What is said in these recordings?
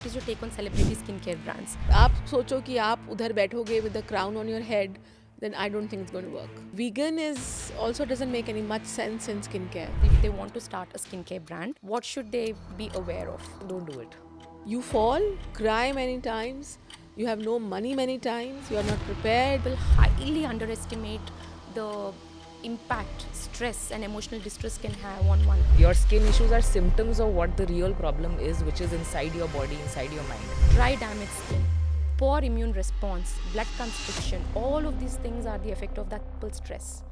What is your take on celebrity skincare brands? आप सोचो कि आप उधर बैठोगे with the crown on your head, then I don't think it's going to work. Vegan is also doesn't make any much sense in skincare. If they want to start a skincare brand, what should they be aware of? Don't do it. You fall, cry many times, you have no money many times, you are not prepared. People highly underestimate the impact stress and emotional distress can have on one. Your skin issues are symptoms of what the real problem is, which is inside your body, inside your mind. Dry, damaged skin, poor immune response, blood constriction, all of these things are the effect of that people's stress.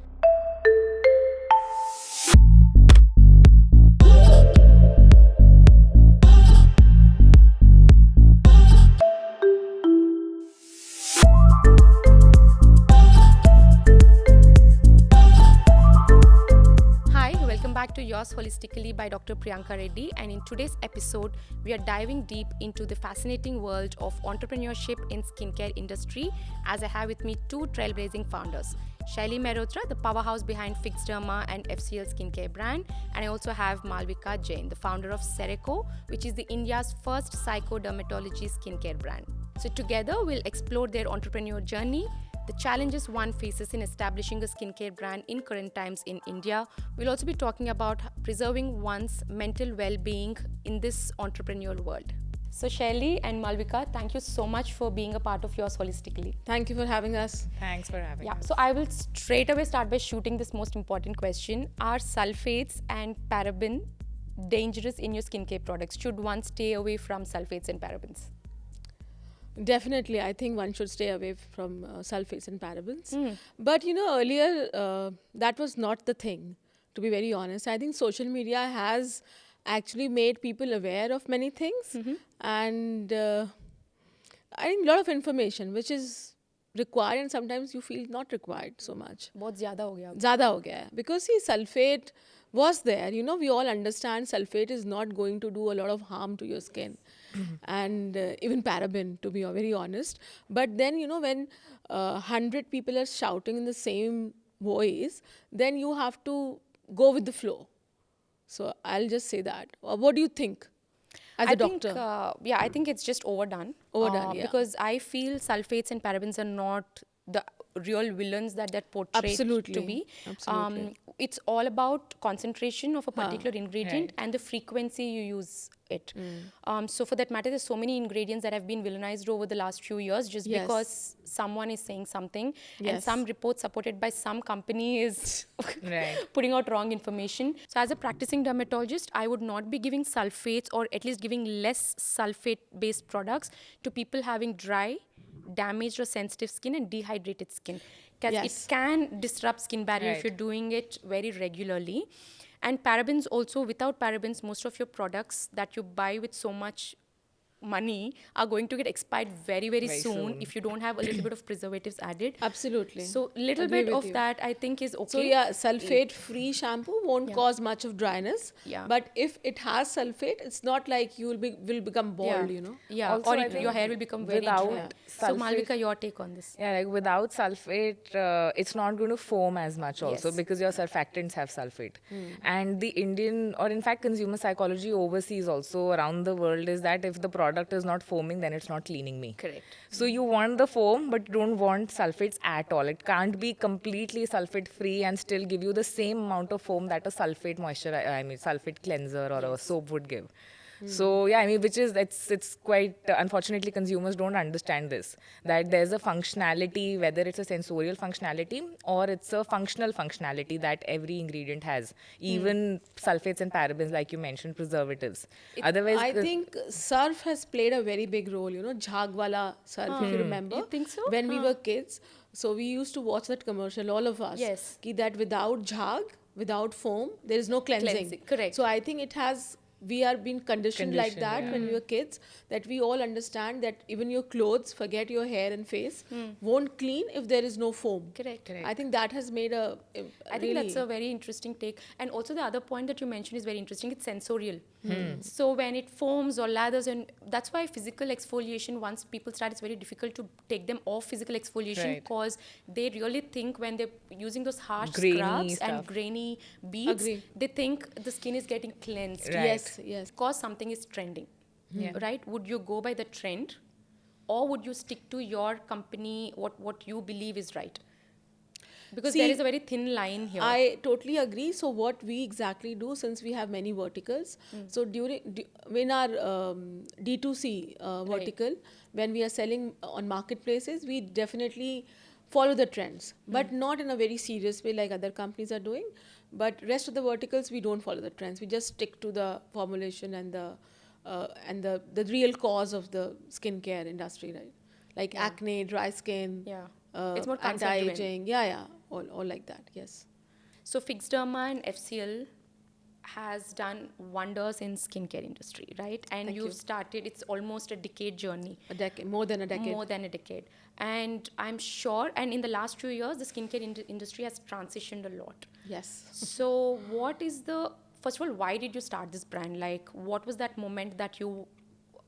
Back to Yours Holistically by Dr. Priyanka Reddy, and in today's episode we are diving deep into the fascinating world of entrepreneurship in skincare industry, as I have with me two trailblazing founders, Shaily Mehrotra, the powerhouse behind Fixderma and FCL skincare brand, and I also have Malvika Jain, the founder of Cereco, which is the India's first psychodermatology skincare brand. So together we'll explore their entrepreneurial journey, the challenges one faces in establishing a skincare brand in current times in India. We'll also be talking about preserving one's mental well-being in this entrepreneurial world. So Shaily and Malvika, thank you so much for being a part of Yours Holistically. Thank you for having us. Thanks for having us. So I will straight away start by shooting this most important question. Are sulfates and paraben dangerous in your skincare products? Should one stay away from sulfates and parabens? Definitely, I think one should stay away from sulfates and parabens. But earlier that was not the thing, to be very honest. I think social media has actually made people aware of many things, and I think a lot of information which is required, and sometimes you feel not required so much. बहुत ज़्यादा हो गया. ज़्यादा हो गया है. Because see, sulfate was there. We all understand sulfate is not going to do a lot of harm to your skin. And even paraben, to be very honest. But then, when 100 people are shouting in the same voice, then you have to go with the flow. So I'll just say that. What do you think as a doctor? I think it's just overdone. Yeah. Because I feel sulfates and parabens are not the real villains that portrayed to be. Absolutely. It's all about concentration of a particular ingredient and the frequency you use it. So for that matter, there's so many ingredients that have been villainized over the last few years just because someone is saying something and some report supported by some company is putting out wrong information. So as a practicing dermatologist, I would not be giving sulfates, or at least giving less sulfate-based products to people having dry, damaged or sensitive skin and dehydrated skin, because it can disrupt skin barrier if you're doing it very regularly. And parabens also, without parabens, most of your products that you buy with so much money are going to get expired very, very soon if you don't have a little bit of preservatives added. Absolutely. So little bit of that I think is okay. So sulfate-free shampoo won't cause much of dryness. Yeah. But if it has sulfate, it's not like you will become bald, Yeah, Also, or your hair will become very dry. So Malvika, your take on this? Yeah, like without sulfate, it's not going to foam as much also because your surfactants have sulfate. And the Indian, or in fact consumer psychology overseas also around the world, is that if the product is not foaming, then it's not cleaning me. Correct. So you want the foam, but you don't want sulfates at all. It can't be completely sulfate free and still give you the same amount of foam that a sulfate sulfate cleanser or a soap would give. So which is it's quite unfortunately consumers don't understand this, that there's a functionality, whether it's a sensorial functionality or it's a functional functionality that every ingredient has, even sulfates and parabens, like you mentioned, preservatives. Otherwise, I think surf has played a very big role, jhaag wala surf, if you remember. You think so? When we were kids, so we used to watch that commercial, all of us. Yes. That without jhaag, without foam, there is no cleansing. Correct. So I think we are being conditioned like that when we were kids, that we all understand that even your clothes, forget your hair and face, won't clean if there is no foam. Correct. I think that has made I think that's a very interesting take. And also the other point that you mentioned is very interesting. It's sensorial. So when it foams or lathers, and that's why physical exfoliation, once people start, it's very difficult to take them off physical exfoliation, because they really think when they're using those harsh Grainy scrubs stuff. and grainy beads, they think the skin is getting cleansed. Yes. Because something is trending. Yeah. right? Would you go by the trend, or would you stick to your company, what you believe is right? Because there See, is a very thin line here. I totally agree. So what we exactly do, since we have many verticals, so in our D2C vertical, when we are selling on marketplaces, we definitely follow the trends, but not in a very serious way like other companies are doing. But rest of the verticals, we don't follow the trends. We just stick to the formulation and the real cause of the skincare industry, right? Like acne, dry skin, Yeah. It's more concept-driven. anti-aging, yeah, all like that, yes. So Fixderma and FCL has done wonders in skincare industry, right? And Thank you've you. started, it's almost a decade journey. A decade, more than a decade. More than a decade. And I'm sure, and in the last few years, the skincare industry has transitioned a lot. Yes. So first of all, why did you start this brand? Like, what was that moment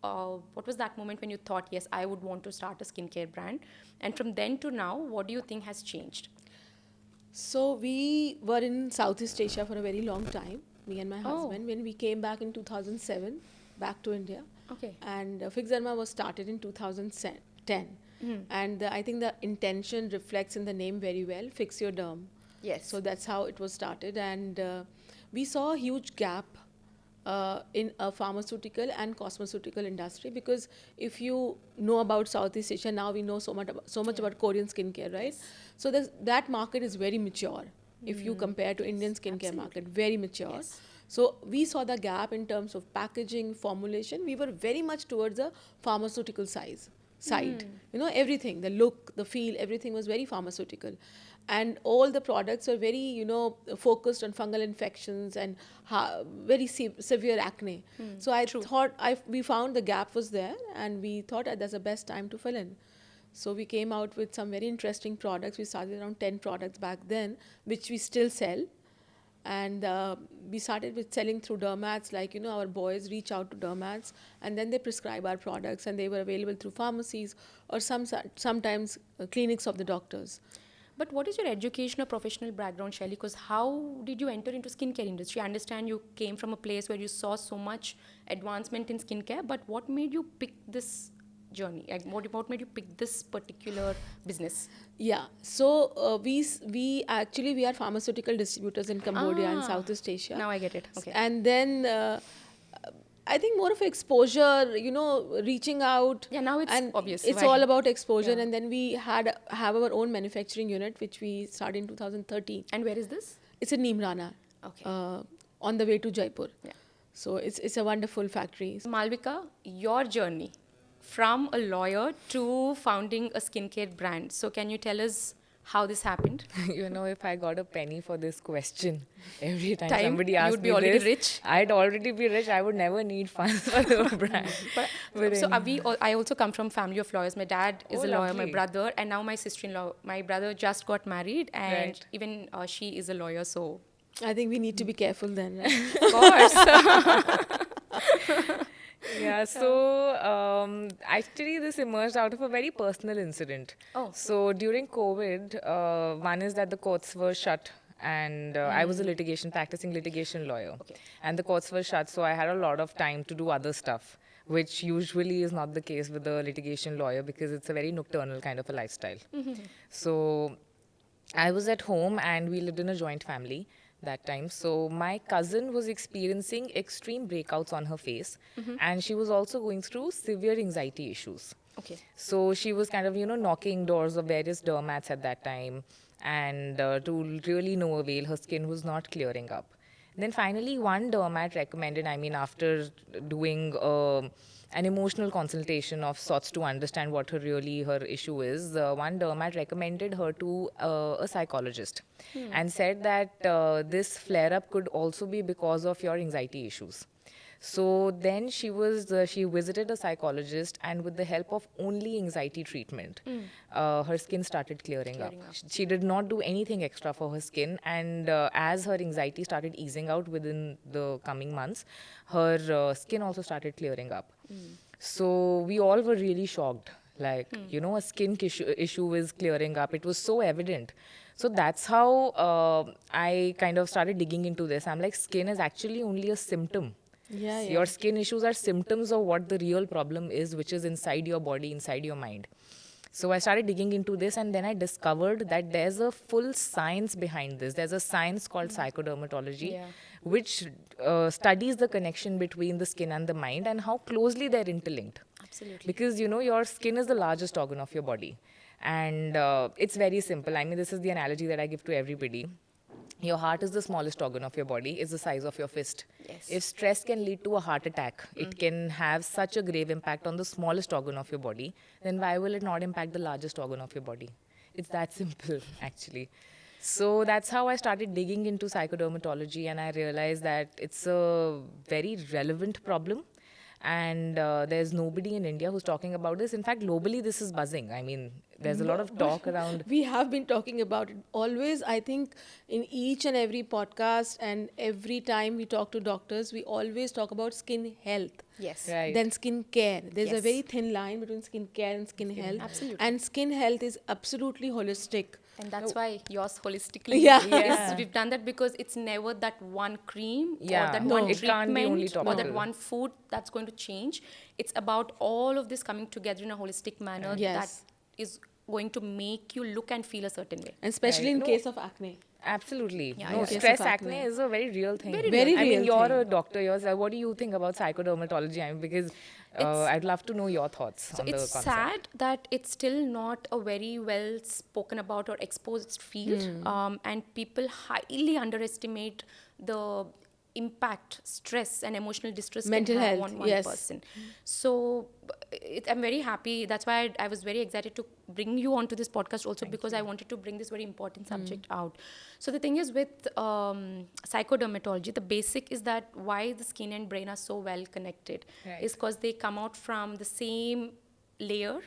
what was that moment when you thought, yes, I would want to start a skincare brand? And from then to now, what do you think has changed? So we were in Southeast Asia for a very long time, me and my Oh. husband, when we came back in 2007, back to India. Okay. And Fixderma was started in 2010. And I think the intention reflects in the name very well, Fix Your Derm. Yes. So that's how it was started. And we saw a huge gap in a pharmaceutical and cosmeceutical industry, because if you know about Southeast Asia, now we know so much about Korean skincare, right? So that market is very mature if you compare to Indian skincare market, very mature. Yes. So we saw the gap in terms of packaging, formulation. We were very much towards a pharmaceutical side. Everything, the look, the feel, everything was very pharmaceutical. And all the products were very, focused on fungal infections and very severe acne. So I thought we found the gap was there, and we thought that that's the best time to fill in. So we came out with some very interesting products. We started around 10 products back then, which we still sell. And we started with selling through dermats, like, our boys reach out to dermats and then they prescribe our products, and they were available through pharmacies or sometimes clinics of the doctors. But what is your education or professional background, Shaily? Because how did you enter into skincare industry? I understand you came from a place where you saw so much advancement in skincare, but what made you pick this journey? Like, what made you pick this particular business? Yeah, so we are pharmaceutical distributors in Cambodia and Southeast Asia. Now I get it. Okay. And then I think more of exposure, reaching out. Yeah, now it's and obvious It's why. all about exposure. Yeah. And then we have our own manufacturing unit, which we started in 2013. And where is this? It's in Neemrana, Okay. on the way to Jaipur. Yeah. So it's a wonderful factory. Malvika, your journey from a lawyer to founding a skincare brand. So can you tell us how this happened? If I got a penny for this question every time Time, somebody asked you'd be me already this, rich. I'd already be rich. I would never need funds for the brand. I also come from family of lawyers. My dad is Oh, a lawyer, my lovely. brother, and now my sister-in-law. My brother just got married, and Right. even she is a lawyer. So, I think we need to be careful then, right? of course. Yeah, so actually this emerged out of a very personal incident. Oh. So during COVID, one is that the courts were shut, and I was a practicing litigation lawyer. Okay. And the courts were shut, so I had a lot of time to do other stuff, which usually is not the case with a litigation lawyer because it's a very nocturnal kind of a lifestyle. So I was at home and we lived in a joint family that time. So my cousin was experiencing extreme breakouts on her face, and she was also going through severe anxiety issues. Okay. So she was kind of, knocking doors of various dermats at that time, and to really no avail, her skin was not clearing up. Then finally, one dermat recommended, after doing an emotional consultation of sorts to understand what her issue is, one dermat recommended her to a psychologist and said that this flare-up could also be because of your anxiety issues. So then she visited a psychologist, and with the help of only anxiety treatment, her skin started clearing up. She did not do anything extra for her skin, and as her anxiety started easing out within the coming months, her skin also started clearing up. So we all were really shocked. Like, a skin issue is clearing up. It was so evident. So that's how I kind of started digging into this. I'm like, skin is actually only a symptom. Yeah, yeah. Your skin issues are symptoms of what the real problem is, which is inside your body, inside your mind. So I started digging into this, and then I discovered that there's a full science behind this. There's a science called psychodermatology, Yeah. which studies the connection between the skin and the mind and how closely they're interlinked. Absolutely. Because your skin is the largest organ of your body, and it's very simple. I mean, this is the analogy that I give to everybody. Your heart is the smallest organ of your body, it's the size of your fist. Yes. If stress can lead to a heart attack, it can have such a grave impact on the smallest organ of your body, then why will it not impact the largest organ of your body? It's that simple, actually. So that's how I started digging into psychodermatology, and I realized that it's a very relevant problem. And there's nobody in India who's talking about this. In fact, globally, this is buzzing. I mean, there's a lot of talk around. We have been talking about it always. I think in each and every podcast and every time we talk to doctors, we always talk about skin health. Yes. Right. Then skin care. There's a Yes. very thin line between skin care and skin health. Absolutely. And skin health is absolutely holistic. And that's why yours holistically Yeah. Yeah. we've done that because it's never that one cream Yeah. or that No. one It can't be only treatment or that topical. one food that's going to change. It's about all of this coming together in a holistic manner Yes. that is going to make you look and feel a certain way. And especially Right. in No. case of acne. Absolutely. Yeah, no, yeah. Case of stress acne. acne is a very real thing. Very I mean, real you're thing. a doctor yourself. What do you think about psychodermatology? I mean, because I'd love to know your thoughts So on the it's concept. sad that it's still not a very well spoken about or exposed field, and people highly underestimate the impact stress and emotional distress Mental can have health, on one yes. person. So I'm very happy. That's why I was very excited to bring you onto this podcast also because I wanted to bring this very important subject out. So the thing is with psychodermatology, the basic is that why the skin and brain are so well connected Right. is because they come out from the same layer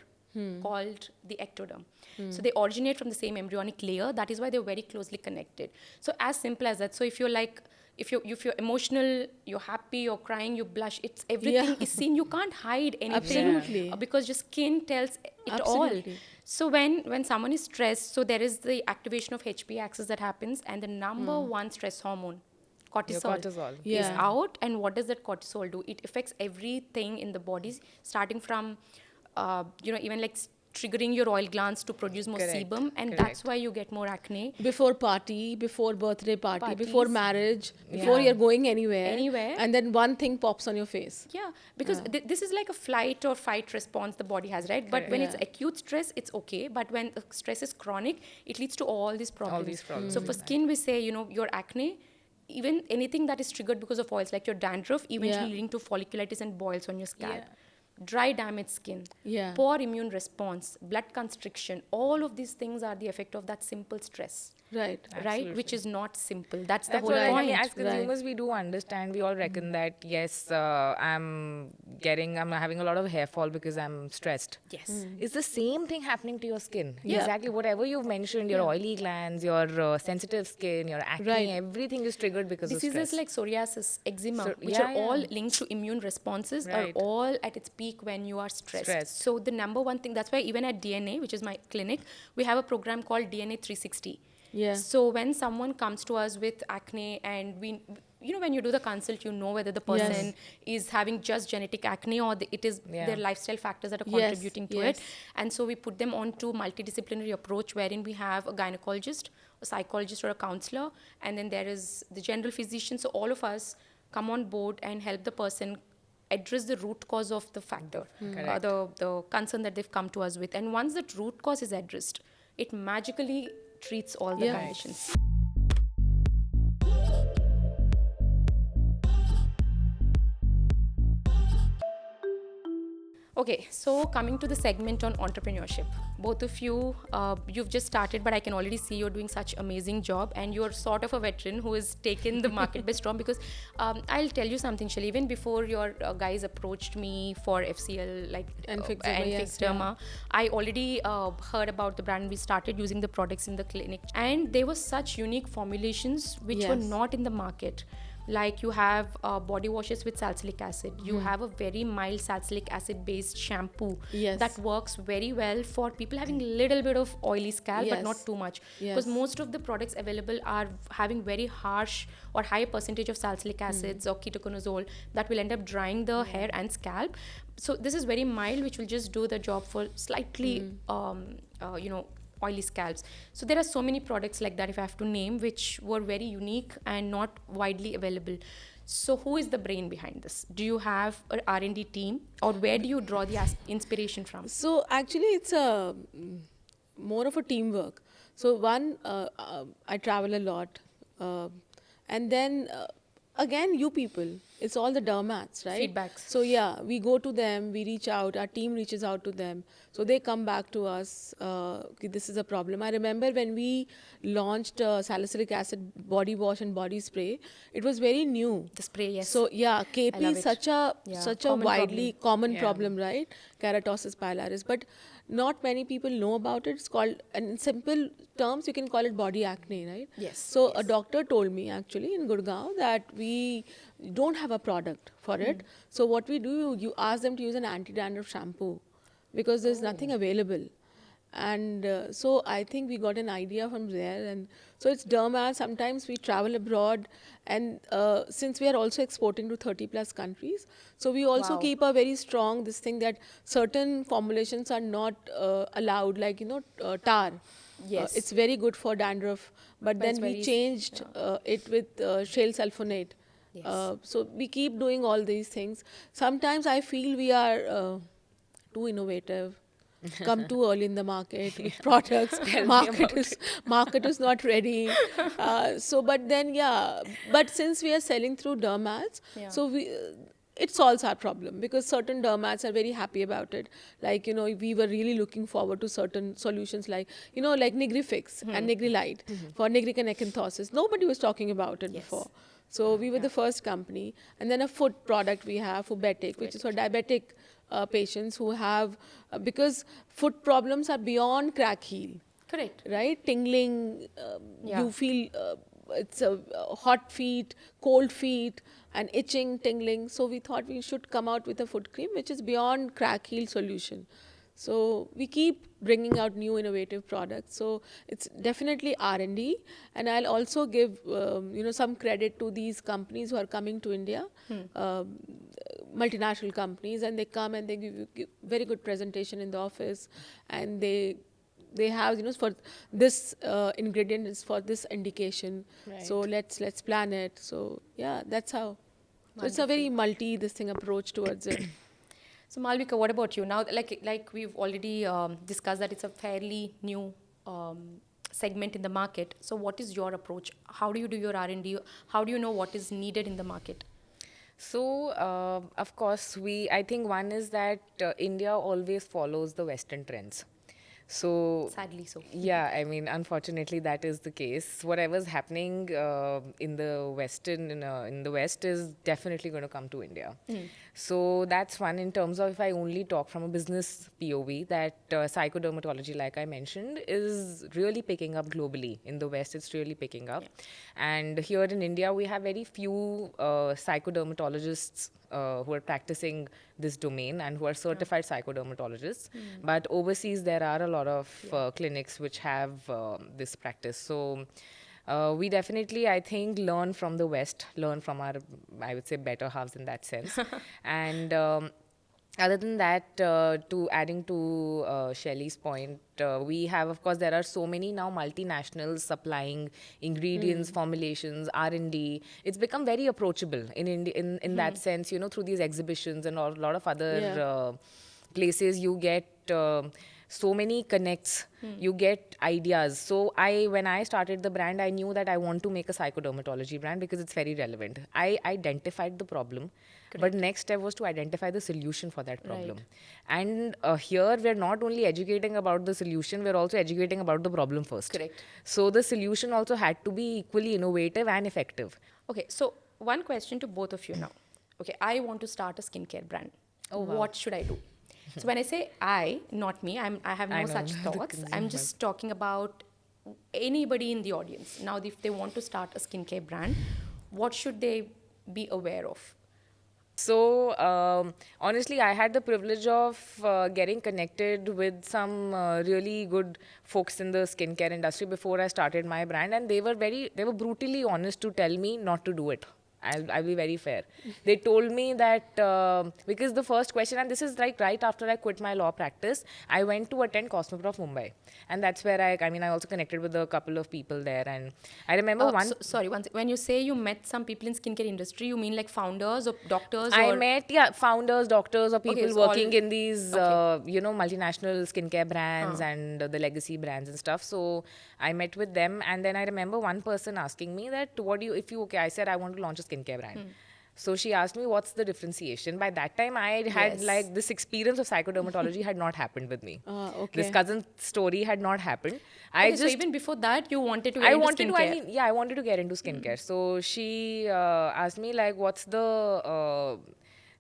called the ectoderm. So they originate from the same embryonic layer. That is why they're very closely connected. So as simple as that. So if you're emotional, you're happy, you're crying, you blush, it's everything Yeah. is seen. You can't hide anything Absolutely. because your skin tells it Absolutely. all. So when someone is stressed, so there is the activation of HPA axis that happens, and the number one stress hormone, cortisol, cortisol. is Yeah. out. And what does that cortisol do? It affects everything in the body, starting from even like triggering your oil glands to produce more Correct, sebum, and that's correct. why you get more acne. Before party, before birthday party, before Parties. marriage, before Yeah. you're going anywhere. Anywhere. And then one thing pops on your face. Yeah, because this is like a flight or fight response the body has, right? But when it's Yeah. acute stress, it's okay. But when the stress is chronic, it leads to all these problems. these problems, So for skin, we say, your acne, even anything that is triggered because of oils, like your dandruff, eventually Yeah. leading to folliculitis and boils on your scalp. Yeah. Dry, damaged skin, Yeah. poor immune response, blood constriction, all of these things are the effect of that simple stress. Right. Right, which is not simple. That's the That's whole what point. I mean, as Right. consumers, we do understand. We all reckon that yes, I'm having a lot of hair fall because I'm stressed. Yes. Is the same thing happening to your skin? Yeah. Exactly. Whatever you've mentioned, your oily glands, your sensitive skin, your acne, Right. everything is triggered because of stress. Diseases like psoriasis, eczema, So- which yeah, are all yeah. linked to immune responses, Right. are all at its peak when you are stressed. Stressed. So the number one thing, that's why even at DNA, which is my clinic, we have a program called DNA 360. Yeah. So when someone comes to us with acne, and when you do the consult, you know whether the person is having just genetic acne or it is Yeah. their lifestyle factors that are Yes, contributing to yes. it. And so we put them on to multidisciplinary approach, wherein we have a gynecologist, a psychologist, or a counselor, and then there is the general physician. So all of us come on board and help the person address the root cause of the factor, Correct. the concern that they've come to us with. And once that root cause is addressed, it magically treats all the Yeah. conditions. Okay, so coming to the segment on entrepreneurship. Both of you, you've just started, but I can already see you're doing such amazing job, and you're sort of a veteran who has taken the market by storm. Because I'll tell you something, Shaily. Even before your guys approached me for FCL, And Fixderma, and yes, Fixderma, I already heard about the brand. We started using the products in the clinic, and there were such unique formulations which were Yes. not in the market. Like you have body washes with salicylic acid. You have a very mild salicylic acid based shampoo Yes. that works very well for people having little bit of oily scalp but not Yes. too much, Yes. because most of the products available are having very harsh or high percentage of salicylic acids or ketoconazole that will end up drying the hair and scalp. So this is very mild, which will just do the job for slightly oily scalps. So there are so many products like that, if I have to name, which were very unique and not widely available. So who is the brain behind this? Do you have an R&D team, or where do you draw the inspiration from? So actually, it's a more of a teamwork. So one, I travel a lot, and then again, you people, it's all the dermats, right? Feedbacks. So yeah, we go to them, we reach out, our team reaches out to them, so they come back to us. Okay, this is a problem. I remember when we launched salicylic acid body wash and body spray, it was very new. The spray, yes. So yeah, I KP love is it. such a Yeah, such a common widely common Yeah. problem, right? Keratosis pilaris, but not many people know about it. It's called, and in simple terms, you can call it body acne, right? Yes, So a yes. doctor told me actually in Gurgaon that we don't have a product for it. So what we do, you ask them to use an anti-dandruff shampoo because there's nothing available. And so I think we got an idea from there, and so it's derma. Sometimes we travel abroad, and since we are also exporting to 30 plus countries, so we also Wow. keep a very strong this thing that certain formulations are not allowed, like tar. Yes. It's very good for dandruff, but But it's then we very changed it with shale sulfonate. Yes. So we keep doing all these things. Sometimes I feel we are too innovative, come too early in the market with products. Market is not ready. But then but since we are selling through dermats, Yeah. so we. It solves our problem because certain dermats are very happy about it. Like, we were really looking forward to certain solutions like, like Nigrifix and Nigrilite for nigric and acanthosis. Nobody was talking about it before. So we were the first company. And then a foot product we have, Fubetic, which is for diabetic patients who have, because foot problems are beyond crack heel, Correct. right? Tingling, Yeah. you feel it's hot feet, cold feet, and itching, tingling. So we thought we should come out with a foot cream which is beyond crack heel solution. So we keep bringing out new innovative products. So it's definitely R&D, and I'll also give some credit to these companies who are coming to India, multinational companies, and they come and they give very good presentation in the office, and they have for this ingredient is for this indication. So let's plan it. So yeah, that's how. So it's a very this thing approach towards it. So Malvika, what about you? Now, like we've already discussed that it's a fairly new segment in the market. So what is your approach? How do you do your R&D? How do you know what is needed in the market? So, of course, I think one is that India always follows the Western trends. So, Sadly so. yeah, I mean, unfortunately, that is the case. Whatever's happening in the West is definitely going to come to India. So that's one in terms of if I only talk from a business POV, that psychodermatology, like I mentioned, is really picking up globally. In the West, it's really picking up. And here in India, we have very few psychodermatologists who are practicing this domain and who are certified psychodermatologists. But overseas, there are a lot of clinics which have this practice. So we definitely, I think, learn from the West, learn from our, I would say, better halves in that sense. And other than that, adding to Shaily's point, we have, of course, there are so many now multinationals supplying ingredients, formulations, R&D. It's become very approachable in India, in that sense, through these exhibitions and a lot of other places you get so many connects, you get ideas. So when I started the brand, I knew that I want to make a psychodermatology brand because it's very relevant. I identified the problem, but next step was to identify the solution for that problem. And here we're not only educating about the solution, we're also educating about the problem first. Correct. So the solution also had to be equally innovative and effective. Okay, so one question to both of you now. Okay, I want to start a skincare brand. What should I do? So when I say I, not me, I have no I know, such the thoughts. I'm consumer. just talking about anybody in the audience. Now, if they want to start a skincare brand, what should they be aware of? So, honestly, I had the privilege of getting connected with some really good folks in the skincare industry before I started my brand, and they were brutally honest to tell me not to do it. I'll be very fair. They told me that because the first question, and this is like right after I quit my law practice, I went to attend Cosmoprof Mumbai, and that's where I also connected with a couple of people there, and I remember Sorry, when you say you met some people in skincare industry, you mean like founders or doctors? I or met founders, doctors, or people so working all- in these multinational skincare brands and the legacy brands and stuff. So I met with them, and then I remember one person asking me that, "What do you if you okay?" I said I want to launch a skincare brand. So she asked me what's the differentiation. By that time, I had Yes. like this experience of psychodermatology had not happened with me. Okay. This cousin story had not happened. Okay, so even before that, you wanted to get into skincare. I wanted to get into skincare. So she asked me like, what's the,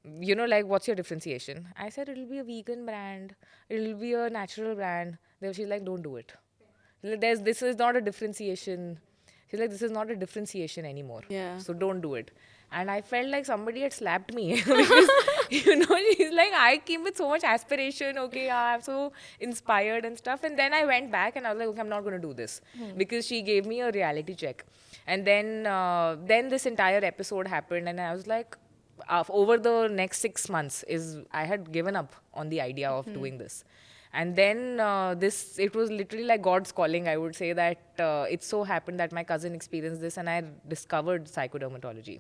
what's your differentiation? I said, it'll be a vegan brand. It'll be a natural brand. Then she's like, don't do it. This is not a differentiation. She's like, this is not a differentiation anymore. Yeah. So don't do it. And I felt like somebody had slapped me because, she's like, I came with so much aspiration. Okay, I'm so inspired and stuff. And then I went back and I was like, okay, I'm not going to do this because she gave me a reality check. And then this entire episode happened, and I was like, over the next 6 months, I had given up on the idea of doing this. And then it was literally like God's calling. I would say that it so happened that my cousin experienced this, and I discovered psychodermatology.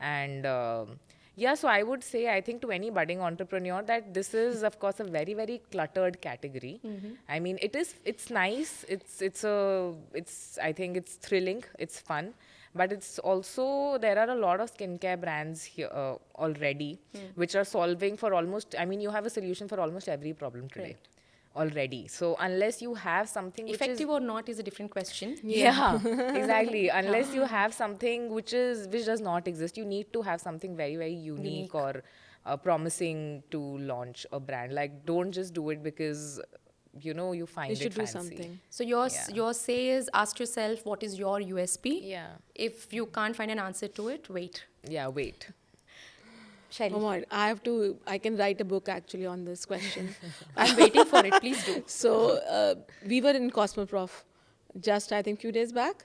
And so I would say, I think to any budding entrepreneur that this is, of course, a very, very cluttered category. I mean, it's nice. I think it's thrilling. It's fun. But it's also, there are a lot of skincare brands here already, which are solving for you have a solution for almost every problem today. Already. So unless you have something which Effective or not is a different question. yeah, exactly. Unless you have something which does not exist, you need to have something very, very unique or promising to launch a brand. Like, don't just do it because you find You it should do fancy. something. So your say is, ask yourself what is your USP. Yeah. If you can't find an answer to it, wait. Yeah. Wait. Shaily, Come on, I can write a book actually on this question. I'm waiting for it. Please do. So we were in Cosmoprof just, I think, few days back,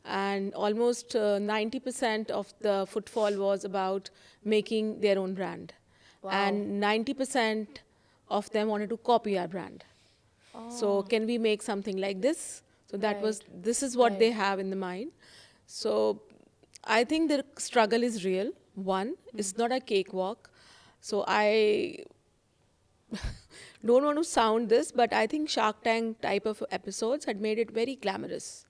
and almost 90% of the footfall was about making their own brand. And 90% of them wanted to copy our brand. So can we make something like this? So this is what they have in the mind. So I think the struggle is real. One, it's not a cakewalk. So I don't want to sound this, but I think Shark Tank type of episodes had made it very glamorous.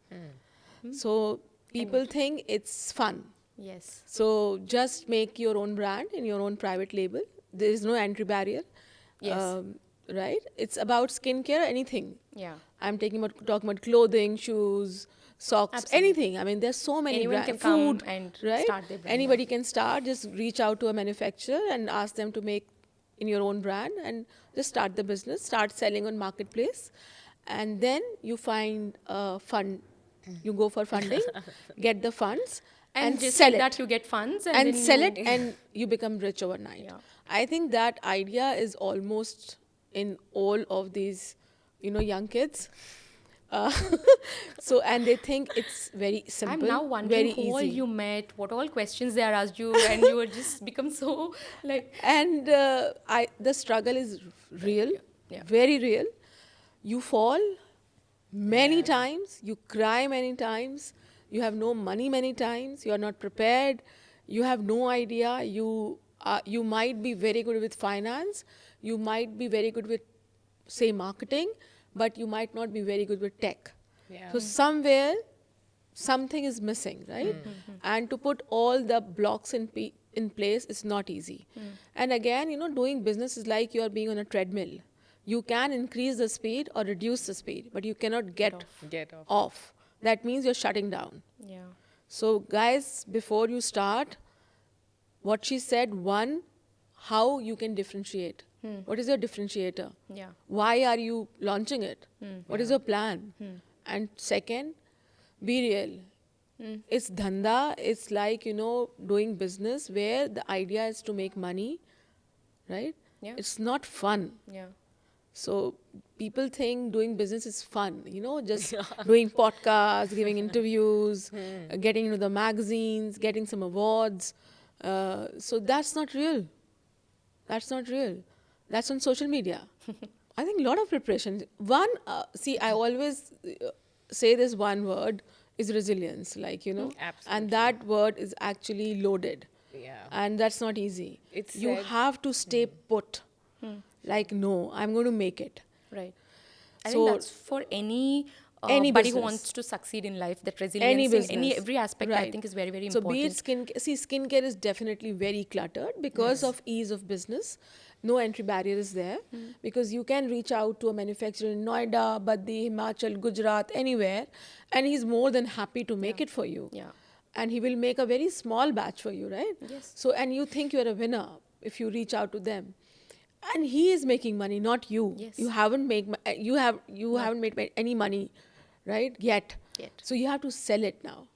So people think it's fun. Yes. So just make your own brand in your own private label. There is no entry barrier. Yes. Right? It's about skincare, anything. Yeah. I'm talking about clothing, shoes, socks, Absolutely. anything. I mean, there's so many Anyone brands. can come Food, and right? start their brand, Anybody can start. Just reach out to a manufacturer and ask them to make in your own brand and just start the business. Start selling on marketplace, and then you find a fund. You go for funding, get the funds, And just sell like it. that, you get funds and And then sell you- it, and you become rich overnight. Yeah. I think that idea is almost in all of these, young kids. So, and they think it's very simple, I'm now wondering very who all easy. you met, what all questions they are asked you, and you were just become so like. And the struggle is real, Yeah. very real. You fall many times, you cry many times, you have no money many times, you are not prepared, you have no idea. You might be very good with finance, you might be very good with, say, marketing, but you might not be very good with tech. Yeah. So somewhere something is missing, right? And to put all the blocks in place is not easy. And again, doing business is like you are being on a treadmill. You can increase the speed or reduce the speed, but you cannot get Get off. off. That means you're shutting down. Yeah. So guys, before you start, what she said, one, how you can differentiate. What is your differentiator? Yeah. Why are you launching it? What is your plan? And second, be real. It's dhanda. It's like, doing business where the idea is to make money, right? Yeah. It's not fun. Yeah. So people think doing business is fun, just doing podcasts, giving interviews, getting into the magazines, getting some awards. So that's not real. That's not real. That's on social media. I think a lot of preparation. One, I always say this one word is resilience, and Absolutely. that word is actually loaded. Yeah. And that's not easy. It's You said- have to stay put. Like, no, I'm going to make it. Right. I So- think that's for any Any buddy who business. wants to succeed in life. That Any resilience in business. every aspect, I Right. think, is very, very So important. be it skincare is definitely very cluttered because of ease of business. No entry barrier is there because you can reach out to a manufacturer in Noida, Baddi, Himachal, Gujarat, anywhere, and he's more than happy to make it for you. Yeah. And he will make a very small batch for you, right? Yes. So, and you think you're a winner if you reach out to them. And he is making money, not you. Yes. You haven't haven't made any money, right? Yet. Yet. So you have to sell it now.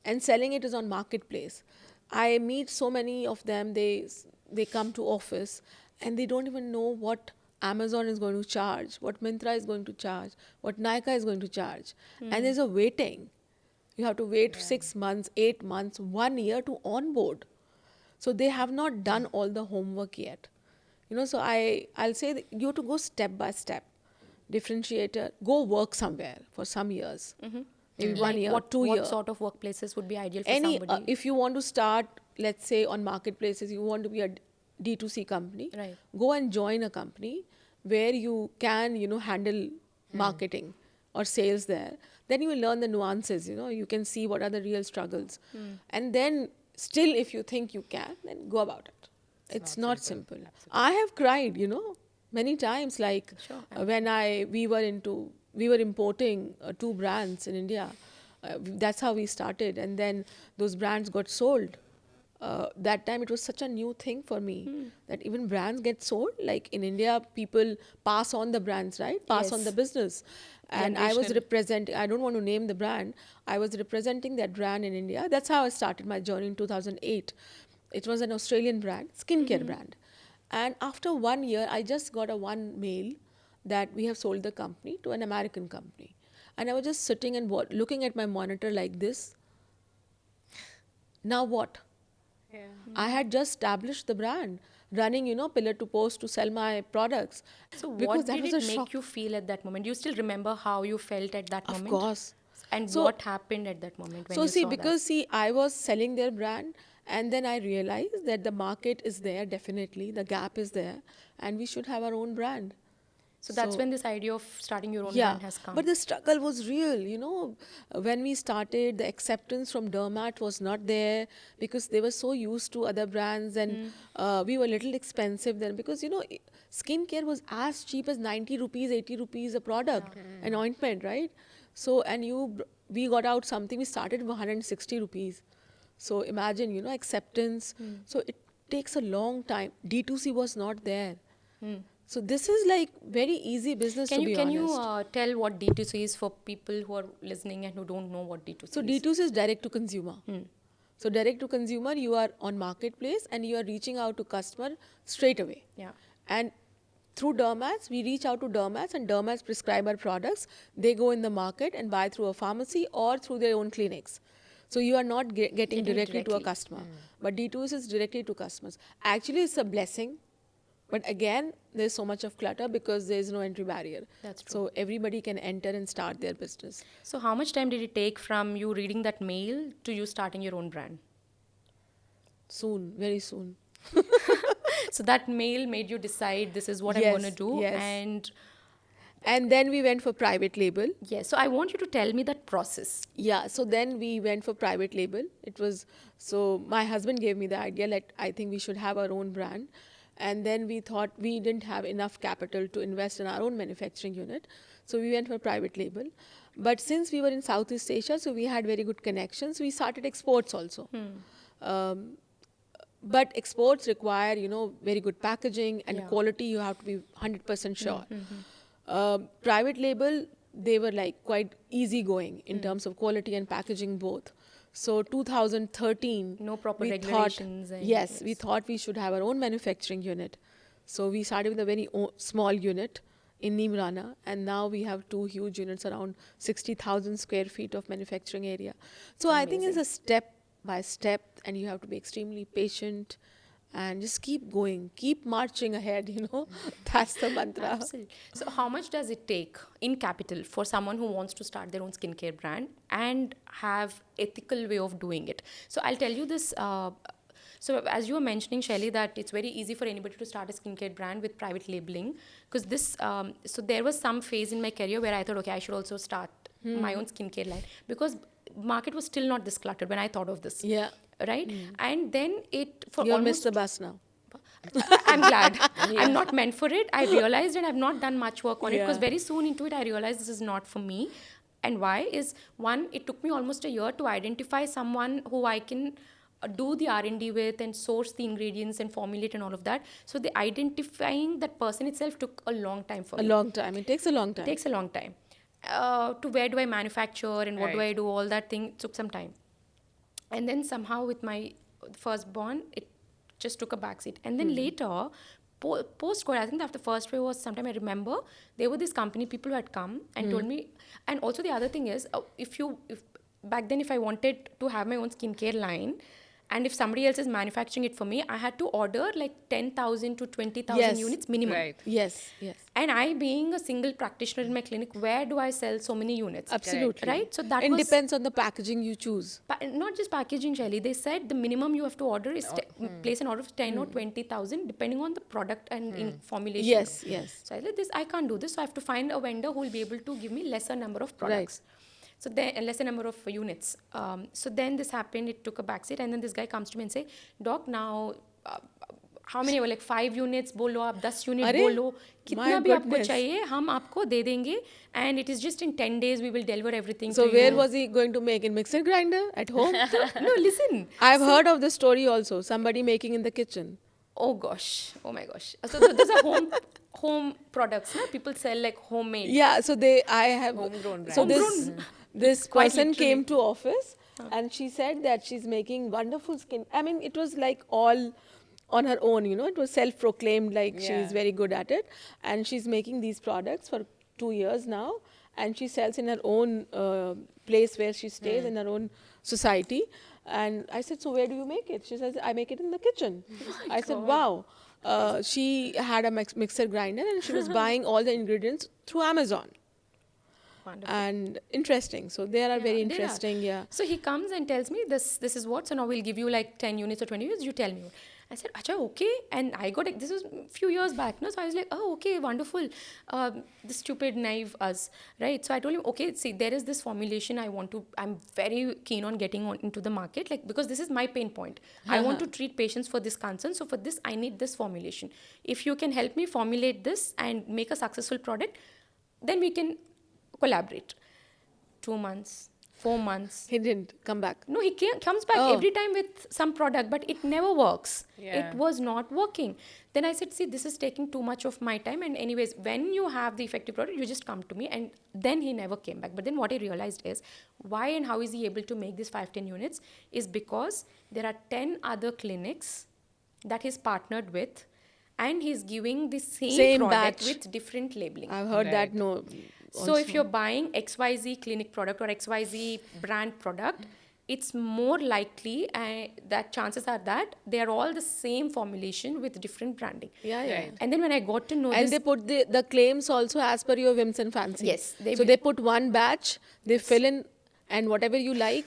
And selling it is on marketplace. I meet so many of them, they come to office and they don't even know what Amazon is going to charge, what Myntra is going to charge, what Nykaa is going to charge. And there's a waiting. You have to wait 6 months, 8 months, 1 year to onboard. So they have not done all the homework yet. So I'll say that you have to go step by step. Differentiator, go work somewhere for some years. Maybe 1 year, 2 years. What sort of workplaces would be ideal for Any somebody? if you want to start, let's say on marketplaces, you want to be a D2C company, Right. go and join a company where you can handle marketing or sales there. Then you will learn the nuances. You can see what are the real struggles, and then still if you think you can, then go about it. It's not simple. I have cried many times, like Sure. when we were importing 2 brands in India. That's how we started, and then those brands got sold. That time it was such a new thing for me that even brands get sold. Like in India, people pass on the brands, right? Pass on Yes. the business. And I was Generational. representing, I don't want to name the brand, I was representing that brand in India. That's how I started my journey in 2008. It was an Australian brand, skincare brand. And after 1 year, I just got one mail that we have sold the company to an American company. And I was just sitting and looking at my monitor like this. Now what? I had just established the brand, running, pillar to post to sell my products. So Because what that did was it a make shock. you feel at that moment? Do you still remember how you felt at that Of moment? course. And So- what happened at that moment when So you see, saw because I was selling their brand, and then I realized that the market is there, definitely, the gap is there, and we should have our own brand. that? So that's when this idea of starting your own Yeah, brand has come. but the struggle was real. When we started, the acceptance from Dermat was not there because they were so used to other brands, and we were a little expensive then because skincare was as cheap as 90 rupees, 80 rupees a product, an ointment, right? So we got out something, we started with 160 rupees. So imagine, acceptance. So it takes a long time. D2C was not there. So this is like very easy business, to be Can honest. you tell what D2C is for people who are listening and who don't know what D2C So is? D2C is direct to consumer. So direct to consumer, you are on marketplace and you are reaching out to customer straight away. Yeah. And through dermats, we reach out to dermats and dermats prescribe our products. They go in the market and buy through a pharmacy or through their own clinics. So you are not getting directly to a directly. customer. But D2C is directly to customers. Actually, it's a blessing. But again, there's so much of clutter because there's no entry barrier. That's true. So everybody can enter and start their business. So how much time did it take from you reading that mail to you starting your own brand? Soon, very soon. So that mail made you decide this is what I'm Yes, going to do. yes. And then we went for private label. Yes. So I want you to tell me that process. Yeah, so then we went for private label. So my husband gave me the idea that I think we should have our own brand. And then we thought we didn't have enough capital to invest in our own manufacturing unit. So we went for private label. But since we were in Southeast Asia, so we had very good connections, we started exports also. But exports require, very good packaging and quality. You have to be 100% sure. Private label, they were like quite easygoing in terms of quality and packaging both. So 2013, No proper we regulations thought, and- yes, we yes. thought we should have our own manufacturing unit. So we started with a very small unit in Nimrana, and now we have 2 huge units around 60,000 square feet of manufacturing area. So I think it's a step by step, and you have to be extremely patient and just keep going, keep marching ahead, That's the mantra. Absolutely. So, how much does it take in capital for someone who wants to start their own skincare brand and have ethical way of doing it? So, I'll tell you this. So, as you were mentioning, Shaily, that it's very easy for anybody to start a skincare brand with private labeling, because this. So, there was some phase in my career where I thought, okay, I should also start my own skincare line, because market was still not this cluttered when I thought of this. Yeah. Right. And then it for You're almost missed the bus now. I'm glad. I'm not meant for it. I realized, and I've not done much work on it, because Yeah. very soon into it, I realized this is not for me. And why is, one, it took me almost a year to identify someone who I can do the R&D with and source the ingredients and formulate and all of that. So the identifying that person itself took a long time for A me. long time. It takes a long It time. takes a long time. To where do I manufacture and what do Right. I do, all that thing took some time. And then somehow with my firstborn, it just took a backseat. And then later, post-COVID, I think after the first wave was sometime, I remember, there were this company, people who had come and told me, and also the other thing is, if back then, if I wanted to have my own skincare line, and if somebody else is manufacturing it for me, I had to order like 10,000 to 20,000 Yes. units minimum. Right. Yes, yes. And I, being a single practitioner in my clinic, where do I sell so many units? Absolutely. Right? So that it was... depends on the packaging you choose. Not just packaging, Shaily. They said the minimum you have to order is place an order of 10 or 20,000, depending on the product and in formulation. Yes, yes. So I said, I can't do this. So I have to find a vendor who will be able to give me lesser number of products. So then, lesser number of units. So then this happened. It took a backseat, and then this guy comes to me and say, "Doc, now how many were like 5 units बोलो आप 10 unit अरे, बोलो कितना my भी आपको goodness. चाहिए हम आपको दे देंगे and it is just in 10 days we will deliver everything So to where you." was he going to make? In mixer grinder? At home? No, listen. I've heard of this story also. Somebody making in the kitchen. Oh gosh, oh my gosh. So these are home products, na? People sell like homemade. Yeah, so I have Homegrown so brand. this Quite person literally. came to office and she said that she's making wonderful skin. I mean, it was like all on her own, it was self-proclaimed like she's Yeah. very good at it, and she's making these products for 2 years now, and she sells in her own place where she stays in her own society. And I said, so where do you make it? She says, I make it in the kitchen. I said, wow. She had a mixer grinder and she was buying all the ingredients through Amazon. Wonderful. And interesting. So they are very They are. interesting. Yeah. So he comes and tells me this is what. So now we'll give you like 10 units or 20 units. You tell me. I said, Acha, okay. And I got this was a few years back. No? So I was like, oh, okay, wonderful. The stupid, naive us, right? So I told him, okay, see, there is this formulation I'm very keen on getting into the market, like, because this is my pain point. I want to treat patients for this concern. So for this, I need this formulation. If you can help me formulate this and make a successful product, then we can collaborate. 2 months, 4 months. He didn't come back. No, he comes back every time with some product, but it never works. Yeah. It was not working. Then I said, see, this is taking too much of my time. And anyways, when you have the effective product, you just come to me. And then he never came back. But then what I realized is, why and how is he able to make these 5-10 units is because there are 10 other clinics that he's partnered with, and he's giving the same product batch. with different labeling. I've heard that. Right. No. So if you're buying XYZ clinic product or XYZ brand product, it's more likely that chances are that they are all the same formulation with different branding. Yeah, yeah. Right. And then when I got to know And this, they put the claims also as per your whims and fancy. Yes, they So will. they put one batch, they fill in, and whatever you like,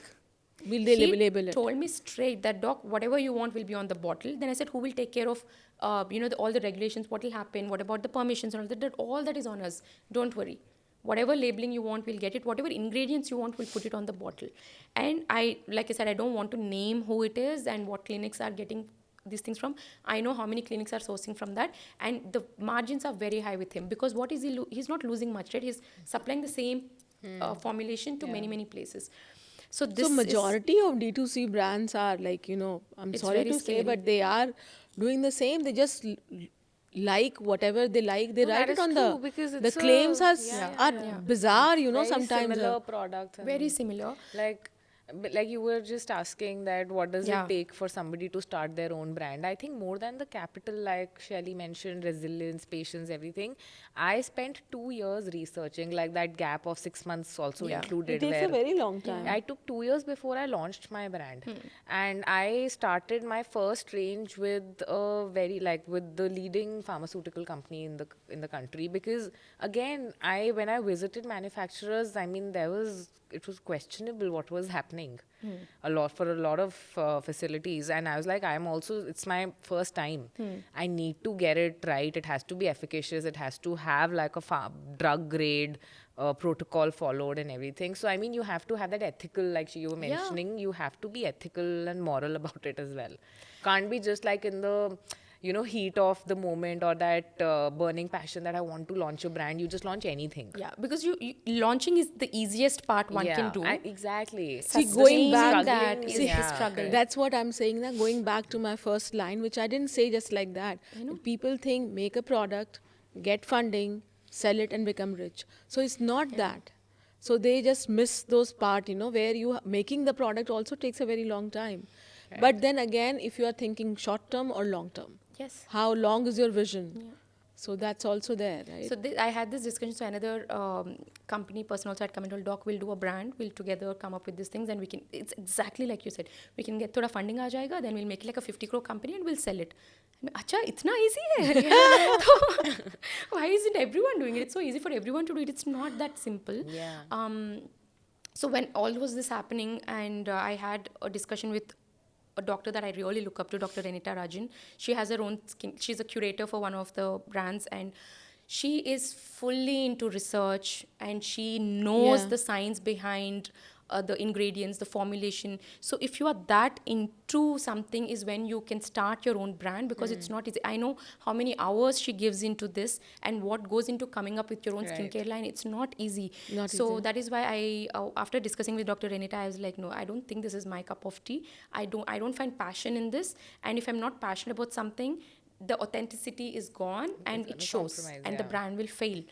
will they he label it. told me straight that, doc, whatever you want will be on the bottle. Then I said, who will take care of, all the regulations, what will happen, what about the permissions and all that? All that is on us. Don't worry. Whatever labeling you want, we'll get it. Whatever ingredients you want, we'll put it on the bottle. And like I said, I don't want to name who it is and what clinics are getting these things from. I know how many clinics are sourcing from that, and the margins are very high with him, because what is he's not losing much, right? He's supplying the same formulation to many places. So this So majority of D2C brands are like, I'm It's sorry very to say, scary. but they are doing the same. They just like whatever they like. They No, write that it is on true, because the it's claims are yeah, are yeah. bizarre, Very sometimes. similar products. and very similar. like But like you were just asking that what does Yeah. it take for somebody to start their own brand? I think more than the capital, like Shaily mentioned, resilience, patience, everything. I spent 2 years researching, like that gap of 6 months also Yeah. It included, takes a where very long time. I took 2 years before I launched my brand, and I started my first range with a very like with the leading pharmaceutical company in the country, because again when I visited manufacturers, I mean it was questionable what was happening a lot for a lot of facilities, and I was like, it's my first time. I need to get it right. It has to be efficacious. It has to have like a drug grade protocol followed and everything. So I mean, you have to have that ethical, like you were Yeah. mentioning, you have to be ethical and moral about it as well. Can't be just like in the heat of the moment, or that burning passion that I want to launch a brand. You just launch anything. Yeah, because you launching is the easiest part one can do. Exactly. See, The going back, that struggling is the yeah, struggle. correct. that's what I'm saying. That going back to my first line, which I didn't say just like that. People think make a product, get funding, sell it, and become rich. So it's not that. So they just miss those part, where you making the product also takes a very long time. But then again, if you are thinking short term or long term, Yes. how long is your vision? So that's also there, right? So I had this discussion. So another company person also had come and told, Doc, we'll do a brand. We'll together come up with these things, and we can. It's exactly like you said. We can get thoda funding aa jayega, then we'll make it like a 50 crore company and we'll sell it. Acha, itna easy hai. So why isn't everyone doing it? It's so easy for everyone to do it. It's not that simple. Yeah. So when all was this happening, and I had a discussion with a doctor that I really look up to, Dr. Renita Rajan. She has her own skin. She's a curator for one of the brands, and she is fully into research, and she knows Yeah. the science behind the ingredients, the formulation. So if you are that into something is when you can start your own brand, because it's not easy. I know how many hours she gives into this and what goes into coming up with your own Right. skincare line. It's not easy. Not So easy. that is why after discussing with Dr. Renita, I was like, no, I don't think this is my cup of tea. I don't find passion in this. And if I'm not passionate about something, the authenticity is gone and it gonna shows, compromise, and the yeah. brand will fail.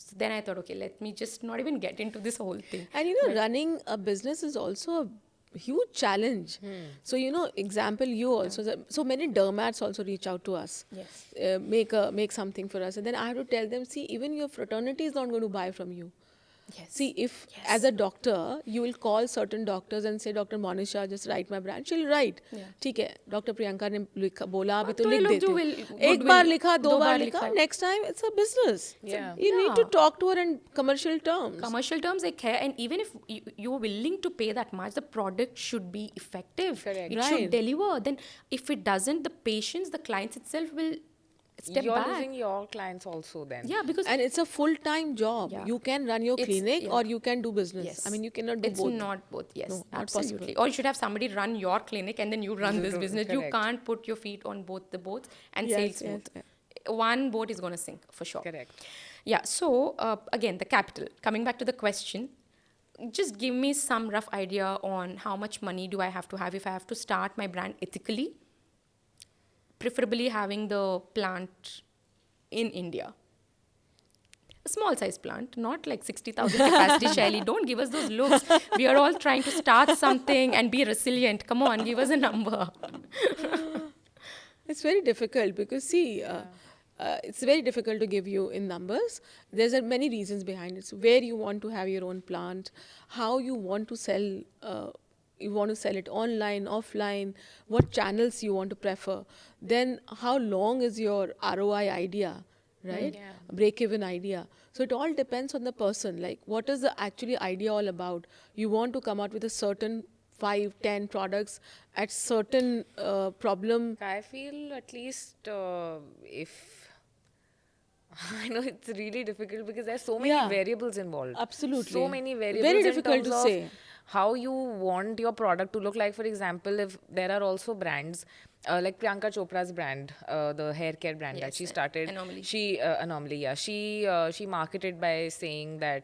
So then I thought, okay, let me just not even get into this whole thing. And running a business is also a huge challenge. So example, you also, so many dermats also reach out to us. Yes. Make something for us, and then I have to tell them, see, even your fraternity is not going to buy from you. Yes. See, if as a doctor, you will call certain doctors and say, Dr. Monisha, just write my brand. She'll write. Yeah. ठीक है, Dr. Priyanka ने बोला अभी तो तो ये लिख लोग देती जो हूँ. will- एक good बार will- लिखा, दो दो बार बार लिखा. लिखा. Next time, it's a business. Yeah. You need to Yeah. talk to her in commercial terms. Commercial terms, like, and even if you're willing to pay that much, the product should be effective. Correct. It Right. should deliver. Then, if it doesn't, the patients, the clients itself will step You're back. losing your clients also then. Yeah, because And it's a full-time job. Yeah. You can run your It's- clinic yeah. or you can do business. yes, I mean, you cannot do it's both. not both. Yes, No, not absolutely. possible. Or you should have somebody run your clinic and then you run this business. You correct. can't put your feet on both the boats and Yes, sail yes, smooth. One boat is going to sink for sure. Correct. Yeah. So again, the capital. Coming back to the question, just give me some rough idea on how much money do I have to have if I have to start my brand ethically, preferably having the plant in India. A small size plant, not like 60,000 capacity, Shaily. Don't give us those looks. We are all trying to start something and be resilient. Come on, give us a number. It's very difficult because, see, it's very difficult to give you in numbers. There's many reasons behind it. So where you want to have your own plant, how you want to sell, you want to sell it online, offline, what channels you want to prefer. Then how long is your ROI idea, right? Yeah. Break-even idea. So it all depends on the person. Like, what is the actually idea all about? You want to come out with a certain 5, 10 products at certain problem. I feel at least if I know it's really difficult because there's so many Yeah. variables involved. Absolutely. So many variables. Very in difficult terms to of say. how you want your product to look like. For example, if there are also brands like Priyanka Chopra's brand, the hair care brand that Yes, she started. Anomaly. She Anomaly, yeah. She marketed by saying that.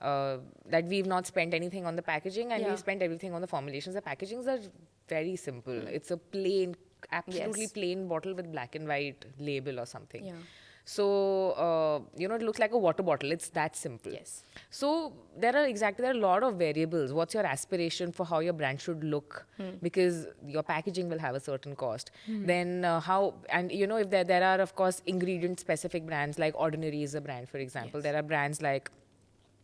That we've not spent anything on the packaging and Yeah. we've spent everything on the formulations. The packagings are very simple. It's a plain, absolutely Yes. plain bottle with black and white label or something. Yeah. So, it looks like a water bottle. It's that simple. Yes. So there are a lot of variables. What's your aspiration for how your brand should look? Because your packaging will have a certain cost. Then if there are of course ingredient specific brands, like Ordinary is a brand, for example. Yes. There are brands like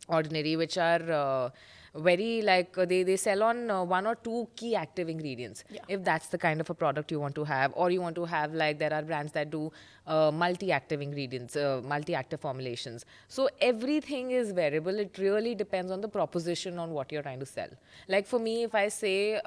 Ordinary which are very they sell on one or two key active ingredients. Yeah. If that's the kind of a product you want to have, or you want to have, like, there are brands that do multi-active ingredients, multi-active formulations. So everything is variable. It really depends on the proposition, on what you're trying to sell. Like for me, if I say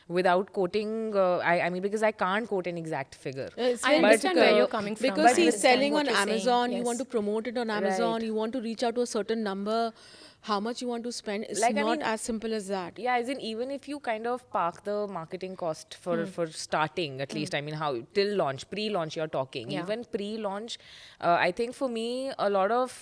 without quoting, because I can't quote an exact figure. It's I very understand where difficult you're coming from. because I he's understand selling what on you're saying. Amazon. You Yes. want to promote it on Amazon. Right. You want to reach out to a certain number. How much you want to spend? It's Like, I not mean, as simple as that. Yeah, as in, even if you kind of park the marketing cost for starting, at least, I mean, how till launch, pre-launch you're talking. Yeah. Even pre-launch, I think for me, a lot of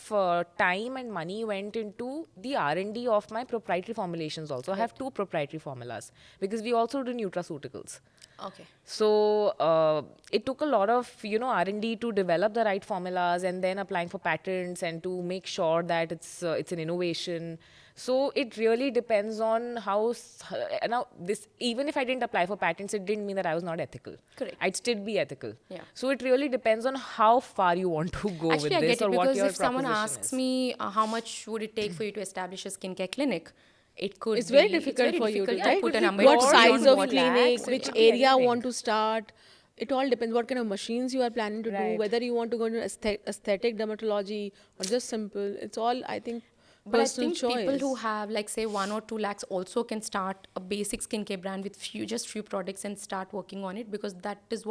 time and money went into the R&D of my proprietary formulations also. I have 2 proprietary formulas because we also do nutraceuticals. Okay. So it took a lot of R&D to develop the right formulas, and then applying for patents and to make sure that it's an innovation. So it really depends on now this, even if I didn't apply for patents, it didn't mean that I was not ethical. Correct. I'd still be ethical. Yeah. So it really depends on how far you want to go Actually, I with get this, it, or what because your if someone proposition asks is. me how much would it take for you to establish a skincare clinic, it could It's very be, difficult very for you to, difficult right? put a number. What It could be size on of what clinic, lakhs, which it could be area anything. want to start. It all depends what kind of machines you are planning to do, Right. whether you want to go into aesthetic dermatology or just simple. It's all, I think, But I personal think choice. people who have, like, say 1 or 2 lakhs also can start a basic skincare brand with few products and start working on it, because that is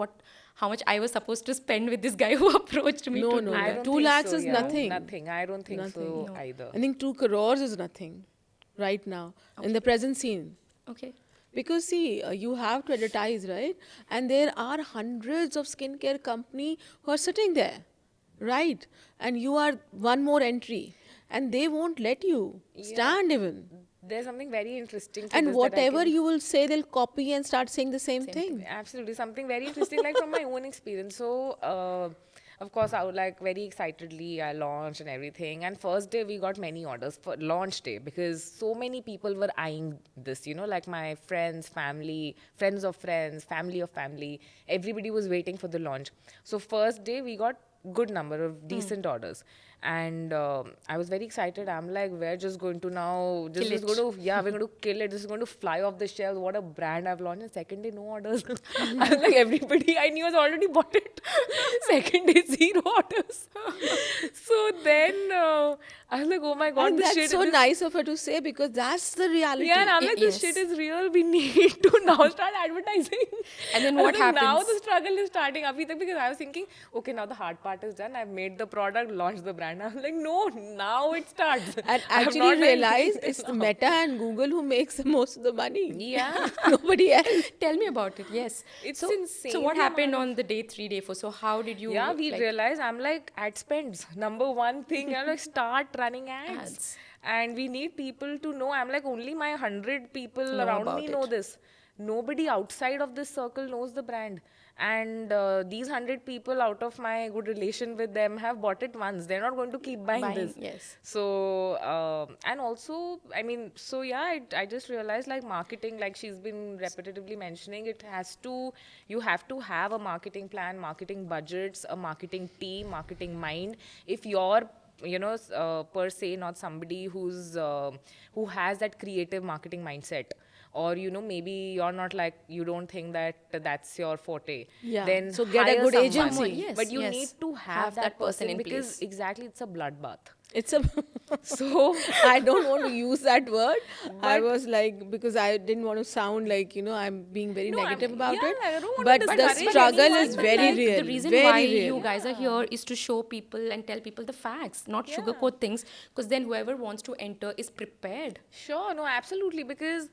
how much I was supposed to spend with this guy who approached me No, to no, do no. I that. don't 2 think lakhs so, is yeah. nothing. Nothing. I don't think Nothing. so either. I think 2 crores is nothing right now in the present scene. Okay. Because see, you have to advertise, right? And there are hundreds of skincare company who are sitting there, right? And you are one more entry, and they won't let you stand even. There's something very interesting to And this that I whatever can- you will say, they'll copy and start saying the same thing. Absolutely, something very interesting, like from my own experience. So, of course, I would like very excitedly I launched and everything. And first day we got many orders for launch day, because so many people were eyeing this. Like my friends, family, friends of friends, family of family. Everybody was waiting for the launch. So first day we got good number of decent orders. And I was very excited. I'm like, we're just going to now, this Kill is it. going to, yeah, we're going to kill it. This is going to fly off the shelf. What a brand I've launched. And second day, no orders. I was like, everybody I knew has already bought it. Second day, 0 orders. So then I was like, oh my God, And this that's shit so this- nice of her to say, because that's the reality. Yeah, and I'm like, this Yes. shit is real. We need to now start advertising. And then I was what like, Now happens? the struggle is starting. Abhi tak, because I was thinking, okay, now the hard part is done. I've made the product, launched the brand. I was like, no, now it starts. And I have actually not done realize anything it's now. Meta and Google who makes the most of the money. Yeah. Nobody else. Tell me about it. Yes. It's so, insane So what the happened amount on the day 3, day 4? So how did you? Yeah, we like, realized, I'm like, ad spends. Number one thing, I'm like, start running ads. Ads. And we need people to know. I'm like, only my 100 people Know around about me know it. this. Nobody outside of this circle knows the brand. And these 100 people, out of my good relation with them, have bought it once. They're not going to keep buying this. Yes. So, and also, I mean, so yeah, I just realized, like, marketing, like she's been repetitively mentioning, you have to have a marketing plan, marketing budgets, a marketing team, marketing mind. If you're per se not somebody who has that creative marketing mindset, or maybe you're not, like, you don't think that that's your forte, Yeah. then So get a hire good someone. agency. Yes, But you yes. need to have Have that that person in because place. exactly, it's a bloodbath. It's a. So I don't want to use that word. I was like, because I didn't want to sound like, I'm being very No, I'm- negative about yeah, it. I don't want But to the discourage struggle anyone, is but very Like, real. the reason very why real. you guys are here is to show people and tell people the facts, not sugarcoat things, because then whoever wants to enter is prepared. Sure, no, absolutely. Because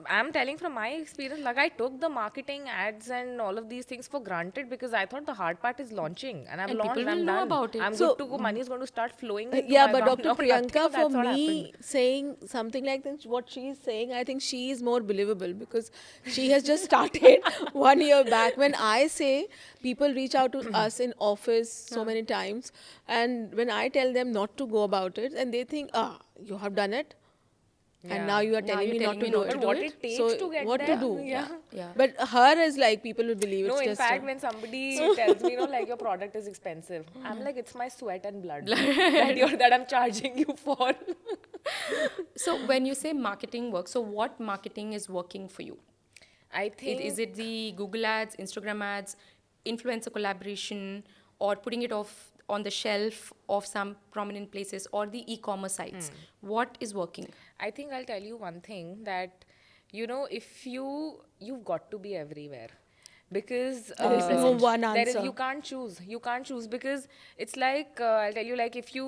I'm telling from my experience, like I took the marketing ads and all of these things for granted because I thought the hard part is launching, and I've And people launched, will I'm know done. about it. I'm So, good to go. Money is going to start flowing into Yeah, my but account Dr. now. Priyanka, Nothing, for that's what happened. me, saying something like this, what she's saying, I think she is more believable because she has just started 1 year back. When I say people reach out to us in office so many times, and when I tell them not to go about it, and they think, you have done it, and now Yeah. you are Now telling you're me not telling to me do not it. to But do what it. it takes So to get what to there, do? yeah. Yeah. But her is like people will believe No, it's in just fact, when somebody tells me, like your product is expensive, I'm like, it's my sweat and blood that I'm charging you for. So when you say marketing works, so what marketing is working for you? I think Is it the Google ads, Instagram ads, influencer collaboration, or putting it off on the shelf of some prominent places, or the e-commerce sites? What is working? I think I'll tell you one thing that, if you've got to be everywhere because there is no one there is answer. you can't choose because it's like I'll tell you, like if you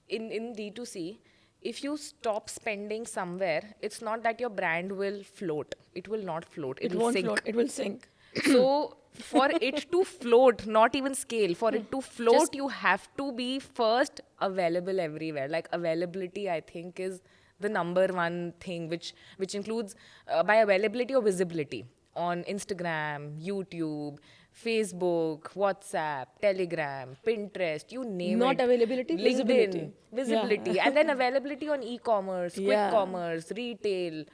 in D2C, if you stop spending somewhere, it's not that your brand will float. It will not float. It It'll won't sink. float. It will sink. So for it to float, not even scale, for it to float, Just- you have to be first available everywhere. Like availability, I think, is the number one thing, which includes by availability or visibility on Instagram, YouTube, Facebook, WhatsApp, Telegram, Pinterest, you name Not it. availability, LinkedIn, visibility. visibility, Yeah. and then availability on e-commerce, quick Yeah. commerce, retail,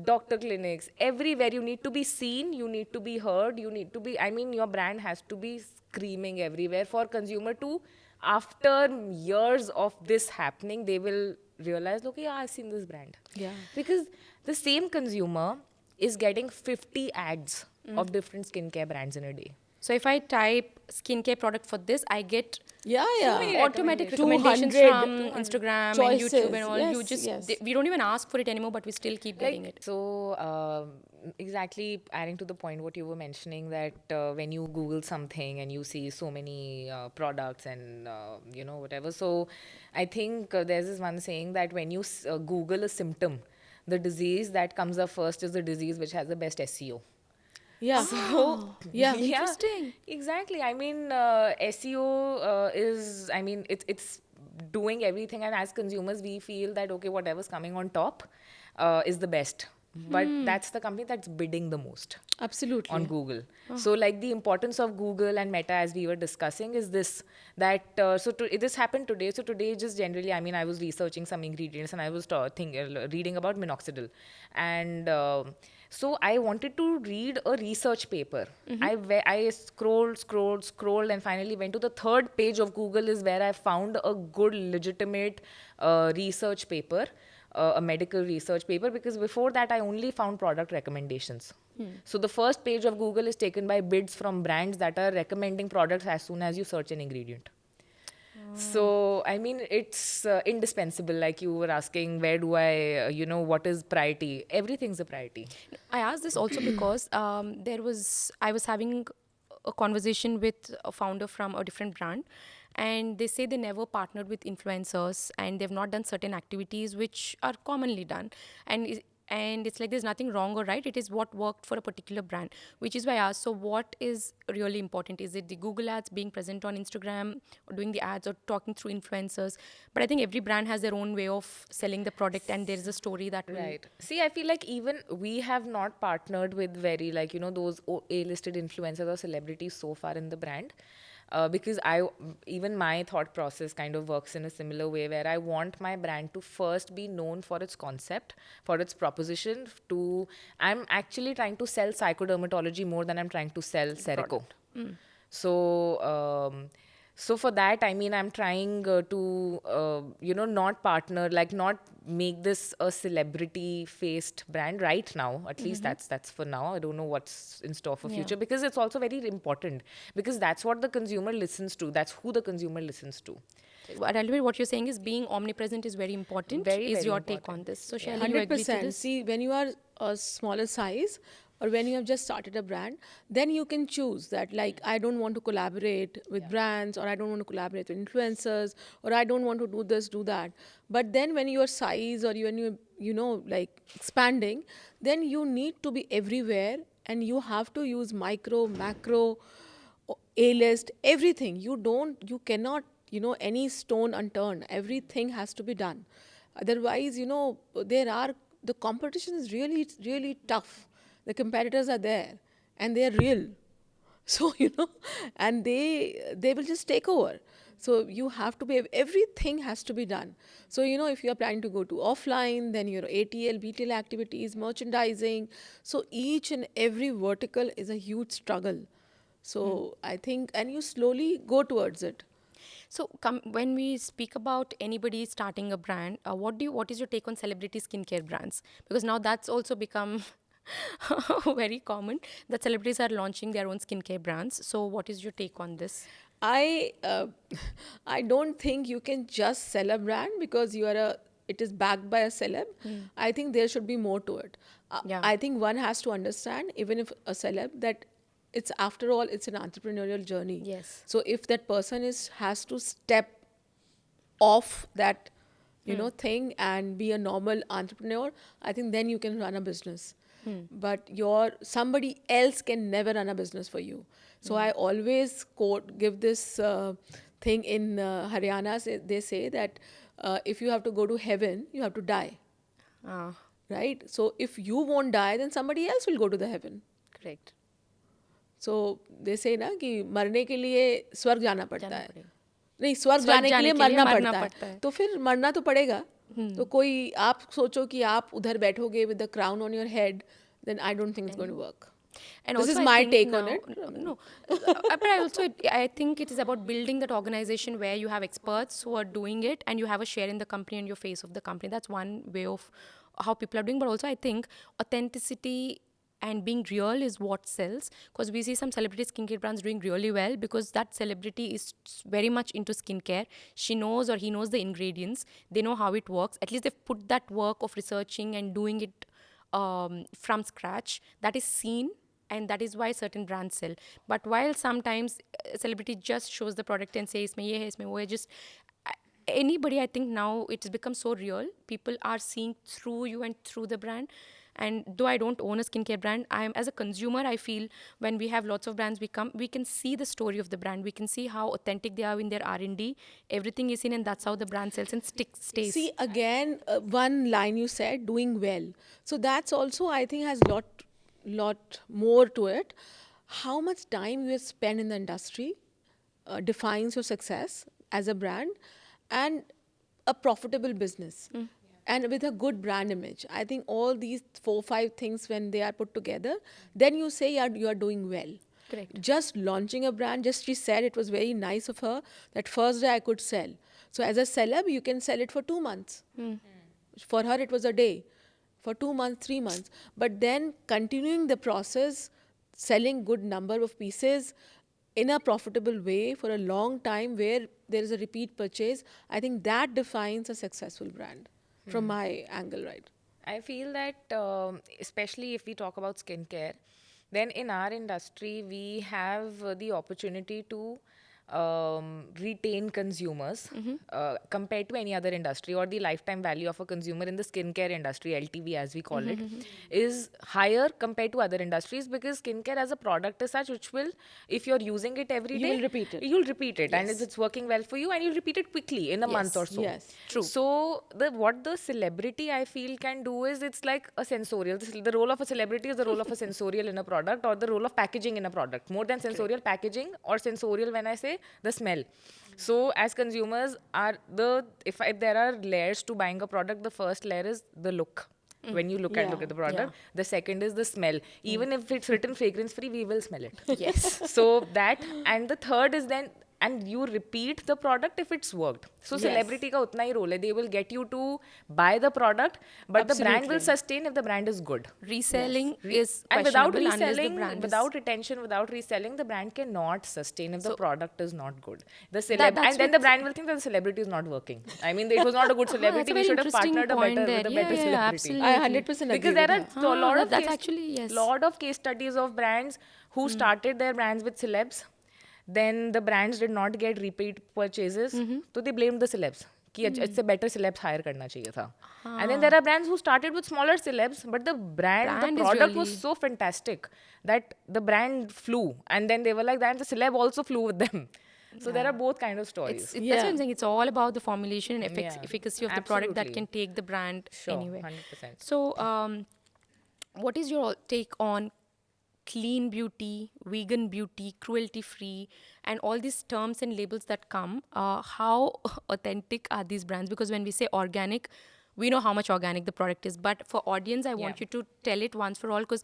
doctor clinics, everywhere. You need to be seen, you need to be heard, you need to be, I mean, your brand has to be screaming everywhere for consumer to, after years of this happening, they will realize, okay, yeah, I've seen this brand. Yeah. Because the same consumer is getting 50 ads of different skincare brands in a day. So if I type skincare product for this, I get Yeah, many yeah. automatic recommendations. recommendations 200 from Instagram and YouTube and choices. all. You Yes, just yes. we don't even ask for it anymore, but we still keep getting it. So, exactly adding to the point what you were mentioning, that when you Google something and you see so many products and whatever. So, I think there's this one saying that when you Google a symptom, the disease that comes up first is the disease which has the best SEO. Yeah. So, Yeah. yeah, Interesting. exactly. I mean, SEO is, I mean, it's doing everything, and as consumers, we feel that okay, whatever's coming on top is the best. But that's the company that's bidding the most Absolutely. on Google. So, like the importance of Google and Meta, as we were discussing, is this that this happened today. So today, just generally, I mean, I was researching some ingredients and I was reading about minoxidil, and so I wanted to read a research paper. I scrolled, and finally went to the third page of Google, is where I found a good, legitimate research paper, a medical research paper, because before that I only found product recommendations. So the first page of Google is taken by bids from brands that are recommending products as soon as you search an ingredient. So, I mean, it's indispensable. Like you were asking, where do I, what is priority? Everything's a priority. I asked this also because I was having a conversation with a founder from a different brand, and they say they never partnered with influencers and they've not done certain activities which are commonly done, and it's like there's nothing wrong or right. It is what worked for a particular brand, which is why I asked. So, what is really important? Is it the Google ads, being present on Instagram, or doing the ads, or talking through influencers? But I think every brand has their own way of selling the product, and there is a story that will. Right. See, I feel like even we have not partnered with very, like, those A-listed influencers or celebrities so far in the brand. Because even my thought process kind of works in a similar way, where I want my brand to first be known for its concept, for its proposition. I'm actually trying to sell psychodermatology more than I'm trying to sell Serico. So, so for that, I mean, I'm trying to, not partner, like not make this a celebrity-faced brand right now. At least that's for now. I don't know what's in store for future, because it's also very important, because that's what the consumer listens to. That's who the consumer listens to. What ultimately what you're saying is being omnipresent is very important. Very, Is very your take important. on this? So, Yeah. Shaily, you agree to 100%. this? See, when you are a smaller size or when you have just started a brand, then you can choose that, like, I don't want to collaborate with brands, or I don't want to collaborate with influencers, or I don't want to do this, do that. But then when your size or when you like expanding, then you need to be everywhere, and you have to use micro, macro, A-list, everything. You cannot, any stone unturned. Everything has to be done. Otherwise, the competition is really, really tough. The competitors are there and they're real. So, and they will just take over. So you have to be, everything has to be done. So, if you are planning to go to offline, then ATL, BTL activities, merchandising. So each and every vertical is a huge struggle. So I think, and you slowly go towards it. So when we speak about anybody starting a brand, what is your take on celebrity skincare brands? Because now that's also become very common that celebrities are launching their own skincare brands. So what is your take on this? I I don't think you can just sell a brand because it is backed by a celeb. I think there should be more to it. Yeah. I think one has to understand, even if a celeb, that it's, after all, it's an entrepreneurial journey. Yes. So if that person has to step off that thing and be a normal entrepreneur, I think then you can run a business. But somebody else can never run a business for you. So I always give this thing in Haryana. They say that if you have to go to heaven, you have to die, Ah, right? So if you won't die, then somebody else will go to the heaven. correct. So they say ना कि मरने के लिए स्वर्ग जाना पड़ता है, पड़ेगा। नहीं, स्वर्ग जाने के लिए मरना पड़ता है, तो फिर मरना तो पड़ेगा. तो कोई, आप सोचो कि आप उधर बैठोगे with the crown on your head, then I don't think it's going to work. And This also is I my think take now, on it. No, but I think it is about building that organization where you have experts who are doing it and you have a share in the company and your face of the company. That's one way of how people are doing. But also I think authenticity and being real is what sells, because we see some celebrity skincare brands doing really well because that celebrity is very much into skincare. She knows or he knows the ingredients. They know how it works. At least they've put that work of researching and doing it from scratch. That is seen, and that is why certain brands sell. But while sometimes a celebrity just shows the product and says, "Isme ye hai, isme wo hai," just anybody, I think now it's become so real. People are seeing through you and through the brand. And though I don't own a skincare brand, as a consumer, I feel when we have lots of brands, we can see the story of the brand. We can see how authentic they are in their R&D. Everything is in, and that's how the brand sells and stays. See, again, one line you said, doing well. So that's also, I think, has lot more to it. How much time you have spent in the industry defines your success as a brand and a profitable business. And with a good brand image. I think all these 4-5 things, when they are put together, then you say you are doing well. Correct. Just launching a brand, she said it was very nice of her that first day I could sell. So as a celeb, you can sell it for 2 months. For her, it was a day. For 2 months, 3 months. But then continuing the process, selling good number of pieces in a profitable way for a long time where there is a repeat purchase, I think that defines a successful brand. From my angle, right? I feel that, especially if we talk about skincare, then in our industry, we have the opportunity to retain consumers compared to any other industry, or the lifetime value of a consumer in the skincare industry, LTV as we call it, is higher compared to other industries, because skincare as a product is such which will, if you're using it every day, You will repeat it. You'll repeat it, and Yes. it's working well for you, and you'll repeat it quickly in a month or so. Yes. True. So what the celebrity, I feel, can do is, it's like a sensorial. The role of a celebrity is the role of a sensorial in a product, or the role of packaging in a product. More than sensorial, packaging, or sensorial when I say the smell. So as consumers, if there are layers to buying a product, the first layer is the look. When you look at the product, the second is the smell. Even if it's written fragrance free, we will smell it. Yes. So that, and the third is then, and you repeat the product if it's worked. So celebrity ka utna hi role hai. They will get you to buy the product, but the brand will sustain if the brand is good. Reselling is And without questionable unless the reselling, brand without retention, without reselling, the brand cannot sustain if the product is not good. The that's and then the brand will think that the celebrity is not working. I mean, it was not a good celebrity. that's a We very should have partnered interesting point with a there. better Yeah, celebrity. absolutely. I 100% agree Because there with are a lot of that's case, actually, yes. lot of case studies of brands who started their brands with celebs. Then the brands did not get repeat purchases, so they blamed the celebs. कि इससे better celebs hire करना चाहिए था. And then there are brands who started with smaller celebs, but the Brand the is product was really- so fantastic that the brand flew, and then they were like that, and the celeb also flew with them. So there are both kind of stories. That's what Yeah. I'm saying. It's all about the formulation and Yeah, efficacy of the product that absolutely. can take the brand Sure, anywhere. 100%. So, what is your take on clean beauty, vegan beauty, cruelty free, and all these terms and labels that come? How authentic are these brands? Because when we say organic, we know how much organic the product is. But for audience, I want Yeah. you to tell it once for all, because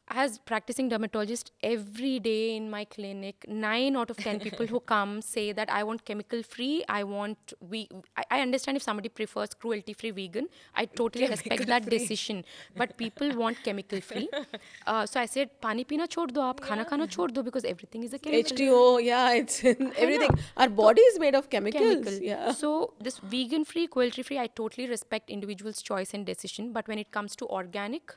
as practicing dermatologist, every day in my clinic, 9 out of 10 people who come say that I want chemical free. I understand if somebody prefers cruelty free vegan. I totally respect that Chemical-free. decision. But people want chemical free. So I said, pani pina chhod do, aap khana khana chhod do, because everything is a chemical. H2O, yeah, it's in है everything. ना? Our body is made of chemicals. Chemical. Yeah. So this vegan free, cruelty free, I totally respect individuals' choice and decision. But when it comes to organic,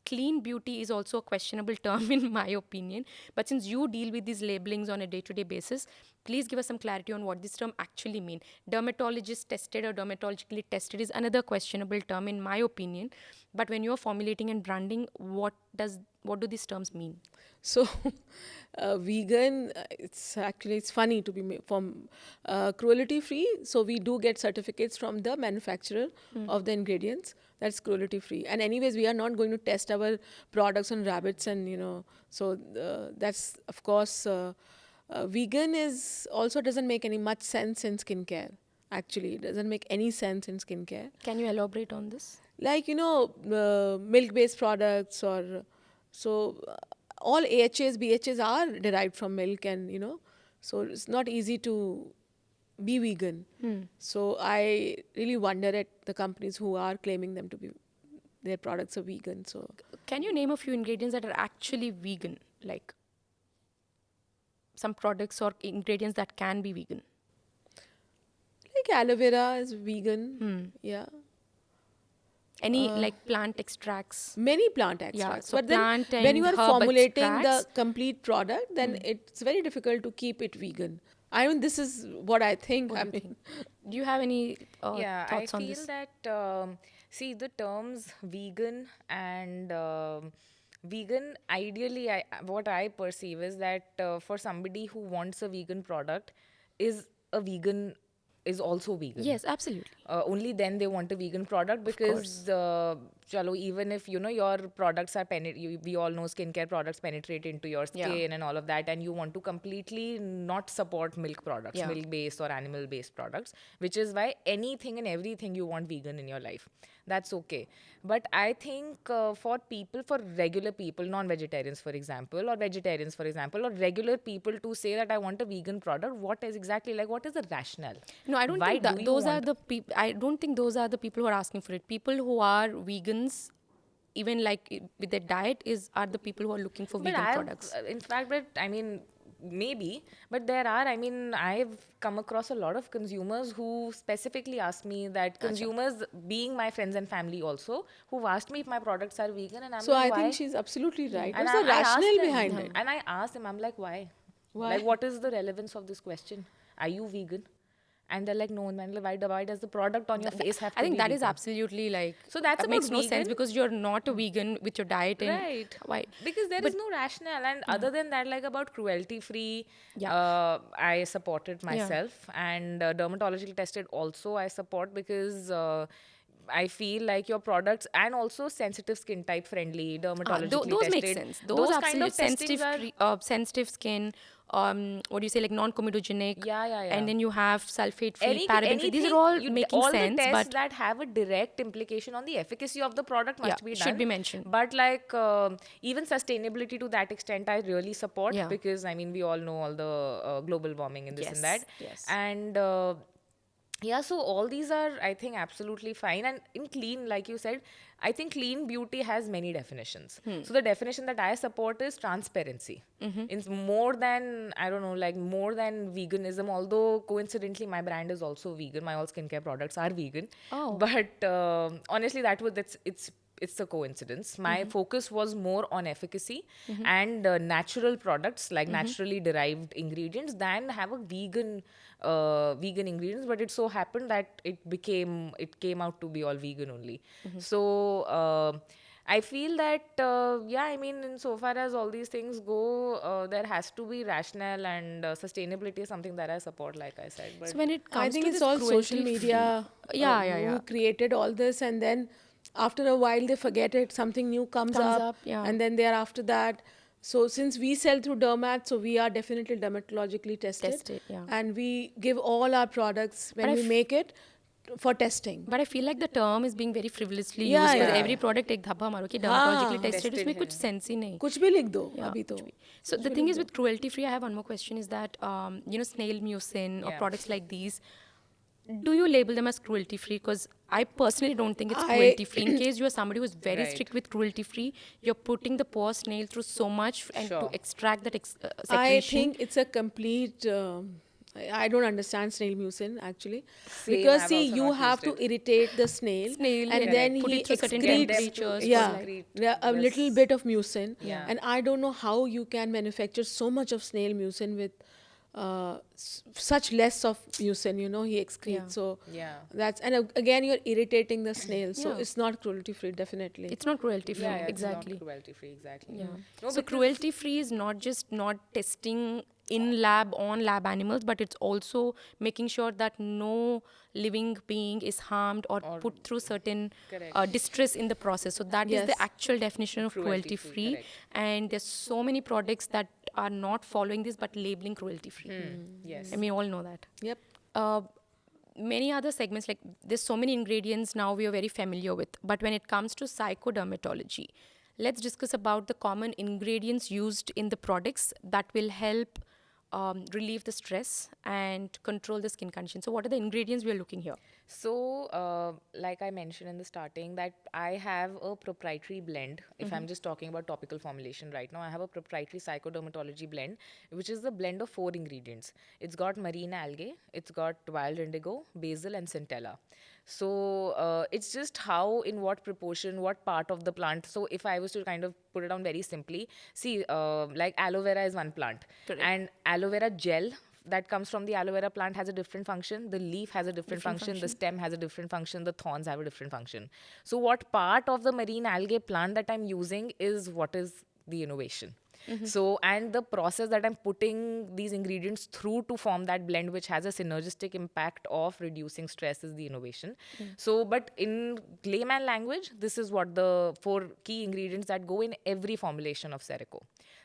clean beauty is also a questionable term in my opinion. But since you deal with these labelings on a day-to-day basis, please give us some clarity on what this term actually mean. Dermatologist tested or dermatologically tested is another questionable term in my opinion. But when you're formulating and branding, what do these terms mean? So, vegan, it's funny to be from cruelty free. So we do get certificates from the manufacturer of the ingredients. That's cruelty free. And anyways, we are not going to test our products on rabbits, and so that's of course vegan is also doesn't make any much sense in skincare. Actually, it doesn't make any sense in skincare. Can you elaborate on this? Like milk-based products, or so all AHAs, BHAs are derived from milk, and so it's not easy to be vegan. So I really wonder at the companies who are claiming them to be their products are vegan. So Can you name a few ingredients that are actually vegan? Like some products or ingredients that can be vegan? like aloe vera is vegan. Yeah. Any like plant extracts? Many plant extracts. so but then plant when you and are herb formulating the extracts. complete product, then it's very difficult to keep it vegan. I mean, this is what I think. What do you think? Do you have any Yeah, I thoughts on feel this? that see the terms vegan and vegan. Ideally, what I perceive is that for somebody who wants a vegan product, is also vegan. Yes, absolutely. Only then they want a vegan product, because chalo, even if your products are we all know skincare products penetrate into your skin and all of that, and you want to completely not support milk products, milk based or animal based products, which is why anything and everything you want vegan in your life, that's okay. But I think for regular people, non-vegetarians for example, or vegetarians for example, or regular people, to say that I want a vegan product, what is the rationale? No, I don't Why think that do you those are want- the people. I don't think those are the people who are asking for it. People who are vegans, even like with their diet, are the people who are looking for vegan products. In fact, but I mean, maybe, but I've come across a lot of consumers who specifically ask me that, consumers being my friends and family also, who've asked me if my products are vegan, and I'm So like, I why? think she's absolutely right. And What's the I asked rationale them, behind it? And I asked them, I'm like, why? Why? Like, what is the relevance of this question? Are you vegan? And they're like, no, man, why does the product on your face have to I think be that is vegan? absolutely like. So that's that makes about no sense, vegan. because you're not a vegan with your diet and Right. why? Because there is no rationale. And other than that, like about cruelty free, I supported myself. And dermatologically tested also I support, because I feel like your products, and also sensitive skin type friendly, dermatologically Those tested. make sense. Those kind absolutely of testings are sensitive skin. What do you say, like non-comedogenic? Yeah. And then you have sulfate-free, paraben-free. anything, These are all making all sense, the tests but that have a direct implication on the efficacy of the product must be done. should be mentioned. But like even sustainability to that extent, I really support, because I mean we all know all the global warming and this and that. Yes. And yeah, so all these are, I think, absolutely fine. And in clean, like you said, I think clean beauty has many definitions. So the definition that I support is transparency. It's more than, I don't know, like more than veganism, although coincidentally my brand is also vegan. My all skincare products are vegan. Oh. But honestly, it's it's a coincidence. My focus was more on efficacy and natural products, like naturally derived ingredients, than have a vegan ingredients. But it so happened that it came out to be all vegan only. So I feel that, I mean, in so far as all these things go, there has to be rational, and sustainability is something that I support, like I said. But So when it comes I think to it's this all social cruelty-free- media Yeah. who created all this, and then after a while they forget it, something new comes up, yeah. and then they're after that. So since we sell through Dermat, so we are definitely dermatologically Tested, yeah. and we give all our products when I we make it for testing. But I feel like the term is being very frivolously Yeah, used, because yeah. every product एक धब्बा मारो कि dermatologically हाँ, tested, उसमें कुछ sense ही नहीं. कुछ भी लिख दो Yeah, अभी तो. कुछ भी. So the thing is with cruelty free, I have one more question, is that snail mucin or Yeah. products like these, do you label them as cruelty free? Because I personally don't think it's I- cruelty free. In case you are somebody who is very Right. strict with cruelty free, you're putting the poor snail through so much and to Sure. extract that secretion. I think it's a complete. I don't understand snail mucin actually, because I've see, also you not have used to it. irritate the snail, Snail, and yeah. then Put he it through certain excretes temperatures for yeah, like- a little bit of mucin. Yeah. And I don't know how you can manufacture so much of snail mucin with such less of mucin. He excretes. Yeah. So Yeah. that's, and again you're irritating the snail. So Yeah. it's not cruelty free, definitely. It's not cruelty free, Yeah, exactly. It's not cruelty free, exactly. Yeah. No, So because- cruelty free is not just not testing in lab on lab animals, but it's also making sure that no living being is harmed or put through certain Correct. distress in the process. So that is Yes. the actual definition of cruelty Cruelty-free, free. correct. And there's so many products that are not following this but labeling cruelty free. Yes. And we all know that. Yep. Many other segments, like there's so many ingredients now we are very familiar with, but when it comes to psychodermatology, let's discuss about the common ingredients used in the products that will help relieve the stress and control the skin condition. So what are the ingredients we are looking here? So, like I mentioned in the starting, that I have a proprietary blend. If I'm just talking about topical formulation right now, I have a proprietary psychodermatology blend, which is a blend of 4 ingredients. It's got marine algae, it's got wild indigo, basil, and centella. So it's just how, in what proportion, what part of the plant. So if I was to kind of put it down very simply, see, like aloe vera is one plant, and aloe vera gel that comes from the aloe vera plant has a different function. The leaf has a different function. The stem has a different function. The thorns have a different function. So what part of the marine algae plant that I'm using is what is the innovation. So, and the process that I'm putting these ingredients through to form that blend, which has a synergistic impact of reducing stress, is the innovation. So, but in layman language, this is what the 4 key ingredients that go in every formulation of Serico.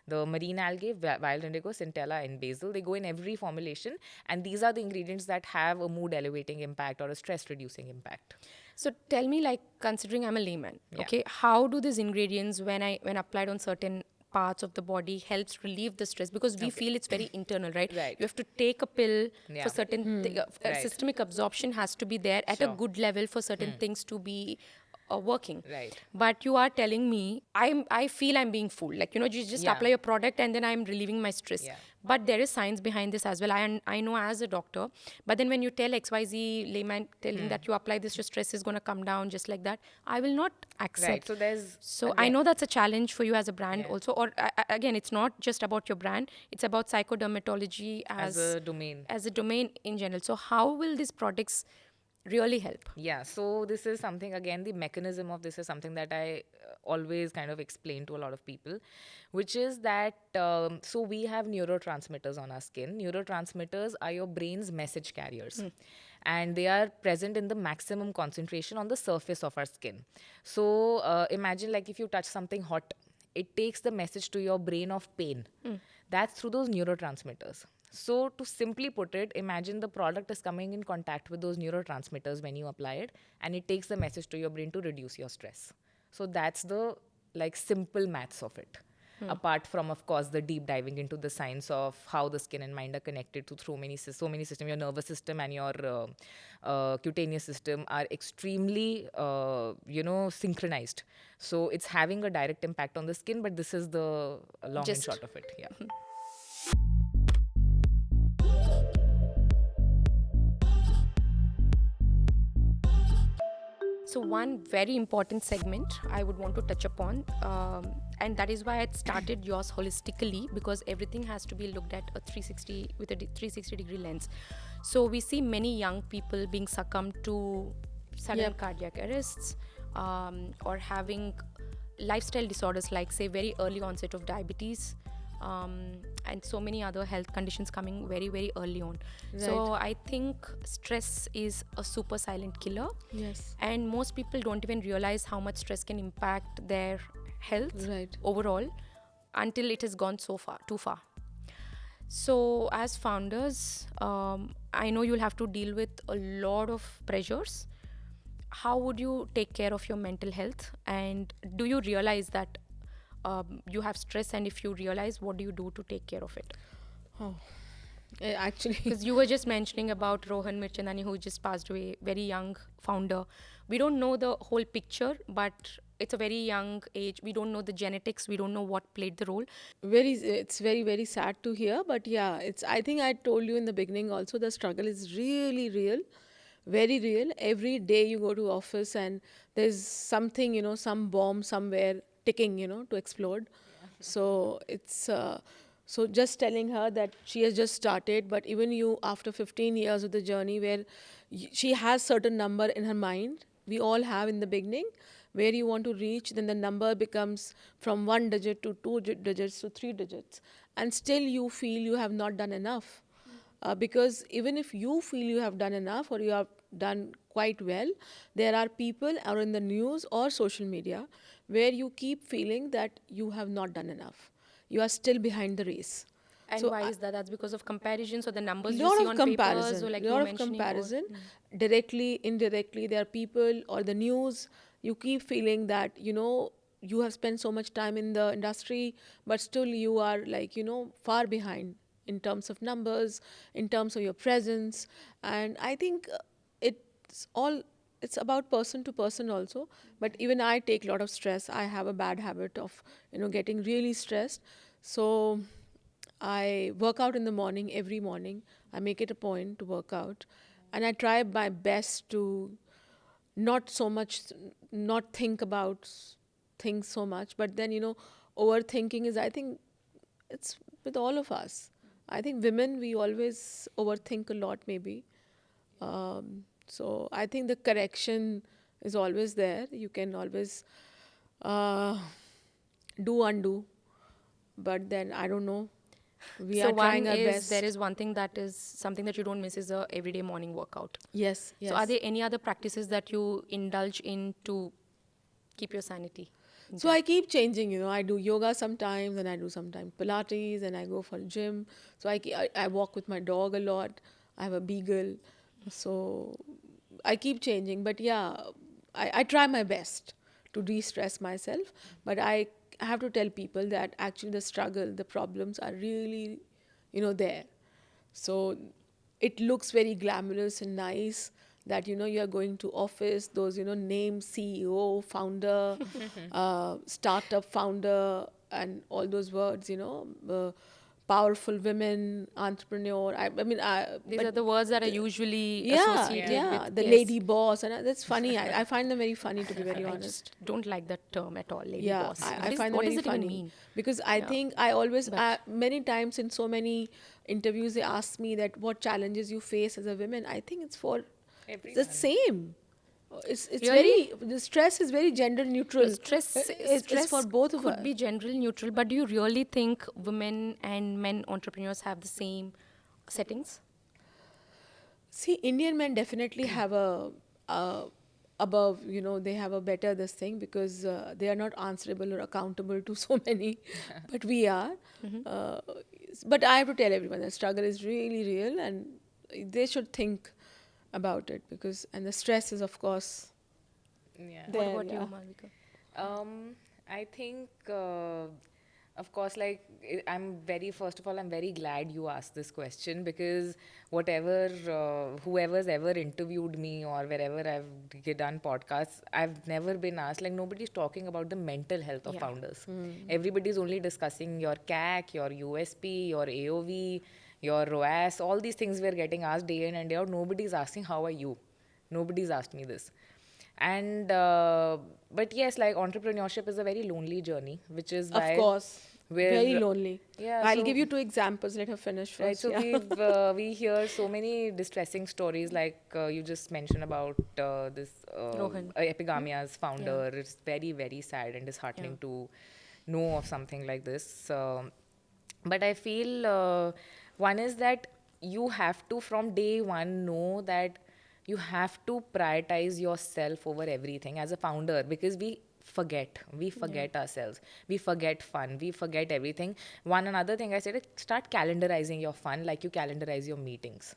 The marine algae, wild indigo, centella, and basil, they go in every formulation. And these are the ingredients that have a mood elevating impact or a stress reducing impact. So tell me, like, considering I'm a layman, Yeah. okay, how do these ingredients, when applied on certain parts of the body, helps relieve the stress? Because we feel it's very internal, right? Right. You have to take a pill Yeah. for certain Right. systemic absorption has to be there at a good level for certain things to be working. Right. But you are telling me, I feel I'm being fooled. Like, you just Yeah. apply a product and then I'm relieving my stress. Yeah. But there is science behind this as well. I know as a doctor. But then when you tell XYZ layman telling that you apply this, your stress is going to come down just like that, I will not accept. Right. So there's So I know that's a challenge for you as a brand Yeah. also. Or again, it's not just about your brand. It's about psychodermatology as a domain. as a domain in general. So how will these products really help? Yeah, so this is something, again, the mechanism of this is something that I always kind of explain to a lot of people, which is that, so we have neurotransmitters on our skin. Neurotransmitters are your brain's message carriers. And they are present in the maximum concentration on the surface of our skin. So imagine, like, if you touch something hot, it takes the message to your brain of pain. That's through those neurotransmitters. So to simply put it, imagine the product is coming in contact with those neurotransmitters when you apply it, and it takes the message to your brain to reduce your stress. So that's the, like, simple maths of it. Apart from, of course, the deep diving into the science of how the skin and mind are connected to so many systems. Your nervous system and your cutaneous system are extremely, synchronized. So it's having a direct impact on the skin, but this is the long and short of it. Yeah. So one very important segment I would want to touch upon, and that is why I started yours holistically, because everything has to be looked at a 360 with a 360-degree lens. So we see many young people being succumbed to sudden cardiac arrests, or having lifestyle disorders like, say, very early onset of diabetes, and so many other health conditions coming very, very early on. So I think stress is a super silent killer. Yes. And most people don't even realize how much stress can impact their health Right. overall until it has gone too far. So as founders, I know you'll have to deal with a lot of pressures. How would you take care of your mental health? And do you realize that you have stress? And if you realize, what do you do to take care of it? Oh, actually, Because you were just mentioning about Rohan Mirchandani, who just passed away, very young founder. We don't know the whole picture, but it's a very young age. We don't know the genetics. We don't know what played the role. it's very, very sad to hear, but yeah, I think I told you in the beginning also, the struggle is really real, very real. Every day you go to office and there's something, some bomb somewhere ticking, to explode. So so just telling her that she has just started, but even you, after 15 years of the journey, where she has certain number in her mind, we all have in the beginning, where you want to reach, then the number becomes from 1 digit to 2 digits to 3 digits, and still you feel you have not done enough. Because even if you feel you have done enough or you have done quite well, there are people or in the news or social media where you keep feeling that you have not done enough. You are still behind the race. And So why is that? That's because of comparisons, or the numbers you lot see of on papers, or comparison, like you lot were of mentioning, or comparison, directly, indirectly. There are people or the news. You keep feeling that you have spent so much time in the industry, but still you are like far behind in terms of numbers, in terms of your presence. And I think it's all it's about person to person also. But even I take a lot of stress. I have a bad habit of getting really stressed. So I work out in the morning, every morning. I make it a point to work out. And I try my best to not so much, not think about things so much. But then, overthinking is, I think, it's with all of us. I think women, we always overthink a lot, maybe. So I think the correction is always there. You can always uh, undo. But then, I don't know. We so are trying one our is, best. there is one thing that is something that you don't miss, is a everyday morning workout. Yes, yes. So are there any other practices that you indulge in to keep your sanity? So I keep changing, I do yoga sometimes, and I do sometimes Pilates, and I go for gym. So I walk with my dog a lot. I have a beagle. So I keep changing. But yeah, I try my best to de-stress myself. But I have to tell people that actually the struggle, the problems are really, there. So it looks very glamorous and nice that you are going to office, those name CEO, founder, startup founder, and all those words, powerful women, entrepreneur. I mean, These but are the words that are usually yeah, associated with, the yes. lady boss, and that's funny. I find them very funny, to be very I honest. just don't like that term at all, lady Yeah, boss. I find them What very does it even funny mean? because I Yeah. think I always, But- many times in so many interviews, they ask me that what challenges you face as a woman. I think it's for the Everyone. same. It's Really? very, the stress is very gender neutral. It's for both of could us. be general neutral, but do you really think women and men entrepreneurs have the same settings? See, Indian men definitely have a above, they have a better this thing because they are not answerable or accountable to so many, but we are. Uh, but I have to tell everyone that struggle is really real and they should think about it because, and the stress is, of course, Yeah. What there. about you, Yeah. Malvika? I think, of course, like first of all, I'm very glad you asked this question because whoever's ever interviewed me or wherever I've done podcasts, I've never been asked, like, nobody's talking about the mental health of Yeah. founders. Everybody's only discussing your CAC, your USP, your AOV, your ROAS, all these things we're getting asked day in and day out. Nobody's asking, how are you? Nobody's asked me this. And but yes, like entrepreneurship is a very lonely journey, which is Of why course. we're Very lonely. yeah. I'll So give you 2 examples. Let her finish right, first. so Yeah. we hear so many distressing stories, like you just mentioned about this Rohan. Epigamia's founder. Yeah. It's very, very sad and disheartening Yeah. to know of something like this. But I feel one is that you have to, from day one, know that you have to prioritize yourself over everything as a founder, because we forget ourselves, we forget fun, we forget everything. One another thing I said is, start calendarizing your fun like you calendarize your meetings.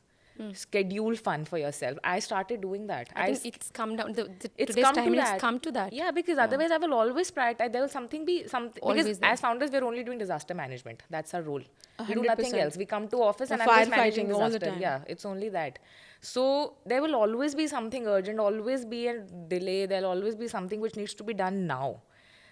Schedule fun for yourself. I started doing that. I think it's come down. It's Today's come to timeline has that. come to that. Yeah, because otherwise I will always prioritize. There will be something, because Always there. as founders we're only doing disaster management. That's our role. We do nothing 100%. else. We come to office and Or I'm just managing firefighting all the disaster. time. Yeah, it's only that. So there will always be something urgent, always be a delay. There'll always be something which needs to be done now.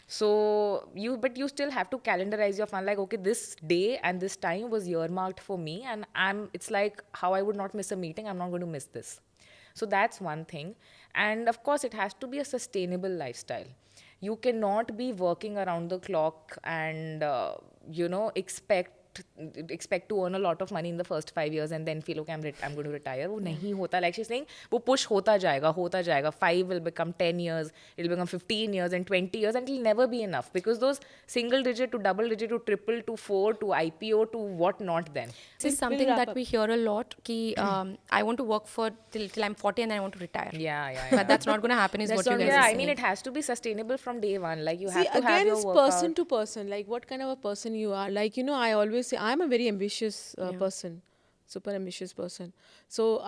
So but you still have to calendarize your fun. Like, okay, this day and this time was earmarked for me, and it's like how I would not miss a meeting. I'm not going to miss this. So that's one thing. And of course, it has to be a sustainable lifestyle. You cannot be working around the clock and, expect to earn a lot of money in the first 5 years and then feel, okay, I'm going to retire. वो नहीं होता. Like she's saying, वो push होता जाएगा. 5 will become 10 years, it'll become 15 years and 20 years, and it'll never be enough, because those single digit to double digit to triple to 4 to IPO to what not then. This is something that we hear a lot. Ki, I want to work for till I'm 40 and then I want to retire. Yeah. But that's not going to happen, is That's what you not guys Yeah, are I saying. mean, it has to be sustainable from day one. Like, you See, have to have again, your it's workout. person to person. Like, what kind of a person you are. Like, I always say I'm a very ambitious person, super ambitious person. So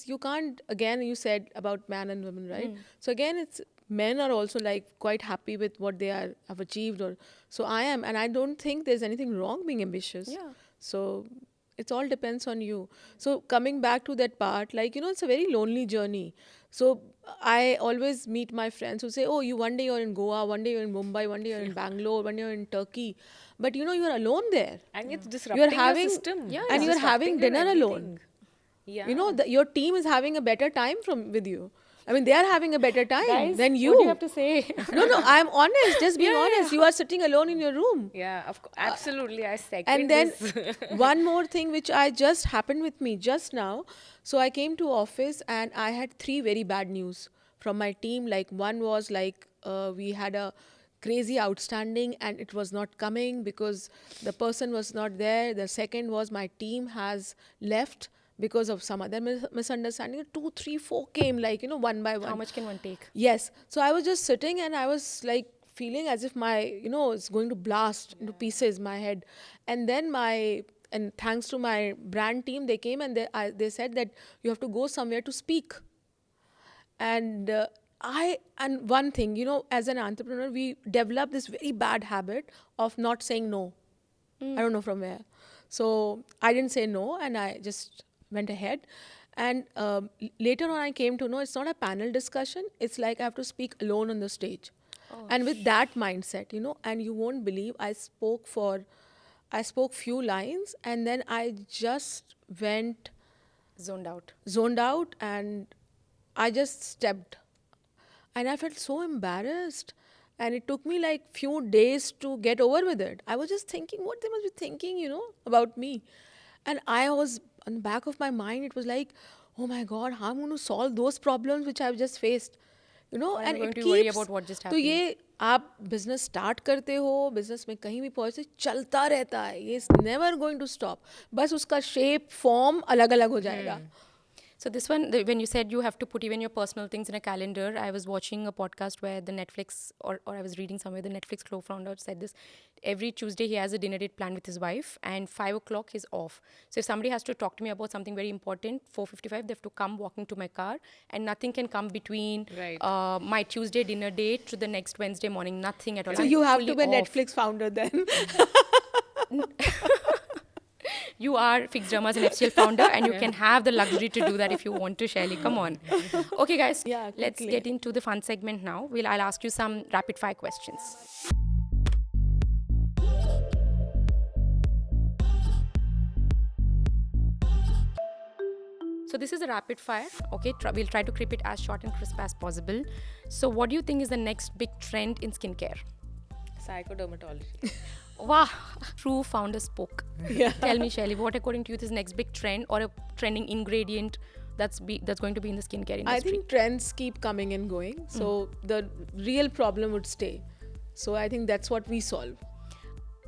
you can't. Again, you said about man and women, right? So again, it's men are also like quite happy with what they have achieved, or so I am, and I don't think there's anything wrong being ambitious. Yeah. So it all depends on you. So coming back to that part, like, it's a very lonely journey. So I always meet my friends who say, oh, one day you're in Goa, one day you're in Mumbai, one day you're in Bangalore, one day you're in Turkey. But you're alone there. And it's You're disrupting having, your system. Yeah, and yeah. you're having Disrupting your dinner alone. everything. Yeah. Your team is having a better time with you. I mean, they are having a better time Guys, than you. what do you have to say? No, I'm honest. Just being honest. You are sitting alone in your room. Yeah, of course. Absolutely. I second And then this. one more thing which I just happened with me just now. So I came to office and I had 3 very bad news from my team. Like, one was like we had a crazy outstanding and it was not coming because the person was not there. The second was my team has left because of some other misunderstanding. 2, 3, 4 came, like, one by one. How much can one take? Yes. So I was just sitting and I was like feeling as if my, it's going to blast into pieces, my head. And then and thanks to my brand team, they came and they said that you have to go somewhere to speak. And and one thing, as an entrepreneur, we develop this very bad habit of not saying no. I don't know from where. So I didn't say no and I just went ahead. And later on, I came to know it's not a panel discussion. It's like I have to speak alone on the stage. And with that mindset, and you won't believe, I spoke few lines and then I just went Zoned out. and I just stepped. And I felt so embarrassed. And it took me like few days to get over with it. I was just thinking what they must be thinking, about me. And I was, on the back of my mind, it was like, oh my God, how I'm going to solve those problems which I've just faced. I'm And going it to worry keeps, about what just तो happened. ये आप business start करते हो, business में कहीं भी पहुँचते, चलता रहता है. It's never going to stop. बस उसका shape, form अलग अलग हो जाएगा. So this one, when you said you have to put even your personal things in a calendar, I was watching a podcast where the Netflix, or I was reading somewhere, the Netflix co-founder said this. Every Tuesday he has a dinner date planned with his wife, and 5 o'clock he's off. So if somebody has to talk to me about something very important, 4:55, they have to come walking to my car, and nothing can come between Right. my Tuesday dinner date to the next Wednesday morning. Nothing at all. So I'm you have fully to be a off. Netflix founder then. You are Fixed Dramas and FCL founder, and you can have the luxury to do that if you want to, Shaily. Come on. Okay, guys, Yeah, let's quickly. get into the fun segment now. I'll ask you some rapid fire questions. So So this is a rapid fire. Okay, we'll try to keep it as short and crisp as possible. So what do you think is the next big trend in skincare? Psychodermatology. Wow, true founder spoke. Yeah. Tell me, Shaily, what according to you is next big trend or a trending ingredient that's going to be in the skincare industry? I think trends keep coming and going. So the real problem would stay. So I think that's what we solve.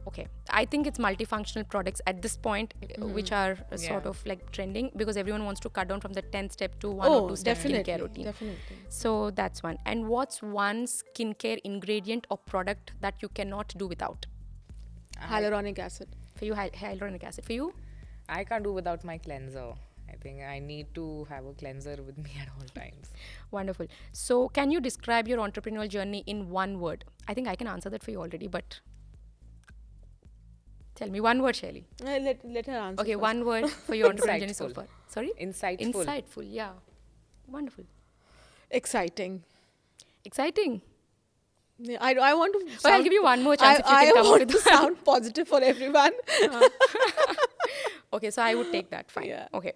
Okay, I think it's multifunctional products at this point, which are sort Yeah. of like trending because everyone wants to cut down from the 10 step to 1 or 2 step skincare routine. Definitely. So that's one. And what's one skincare ingredient or product that you cannot do without? Hyaluronic acid. For you, hyaluronic acid. For you? I can't do without my cleanser. I think I need to have a cleanser with me at all times. Wonderful. So can you describe your entrepreneurial journey in one word? I think I can answer that for you already, but tell me one word, Shaily. Let her answer. Okay, first. one word for your entrepreneurial journey so Insightful. far. Sorry? Insightful. Insightful, yeah. Wonderful. Exciting. Exciting. Yeah, I want to. Oh, I'll give you one more chance if you I can come up want with to sound positive for everyone. Okay, so I would take that. Fine. Yeah. Okay.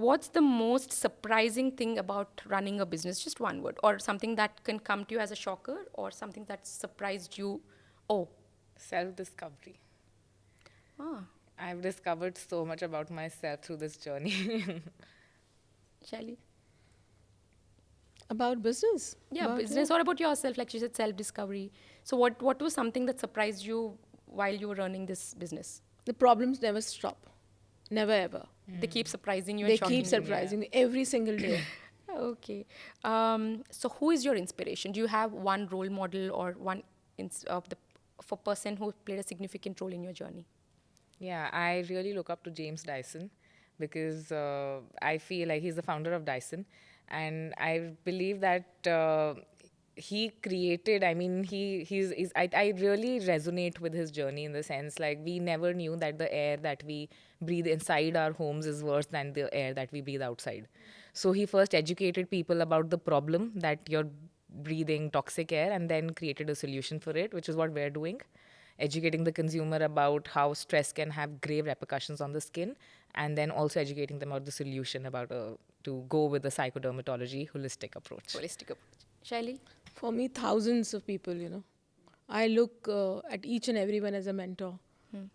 What's the most surprising thing about running a business? Just one word, or something that can come to you as a shocker, or something that surprised you. Oh, Self-discovery. ah, I've discovered so much about myself through this journey. Shaily. About business. Yeah, About business, or about yourself, like you said, self-discovery. So, what was something that surprised you while you were running this business? The problems never stop. Never ever. They keep surprising you. They and shocking keep you. surprising me every single day. Okay. So who is your inspiration? Do you have one role model or one for person who played a significant role in your journey? Yeah, I really look up to James Dyson because I feel like he's the founder of Dyson, and I believe that he created. I mean, I really resonate with his journey in the sense like we never knew that the air that we breathe inside our homes is worse than the air that we breathe outside. So he first educated people about the problem that you're breathing toxic air, and then created a solution for it, which is what we're doing, educating the consumer about how stress can have grave repercussions on the skin, and then also educating them about the solution about to go with the psychodermatology holistic approach. Holistic approach. Shaily? For me, thousands of people, I look at each and everyone as a mentor.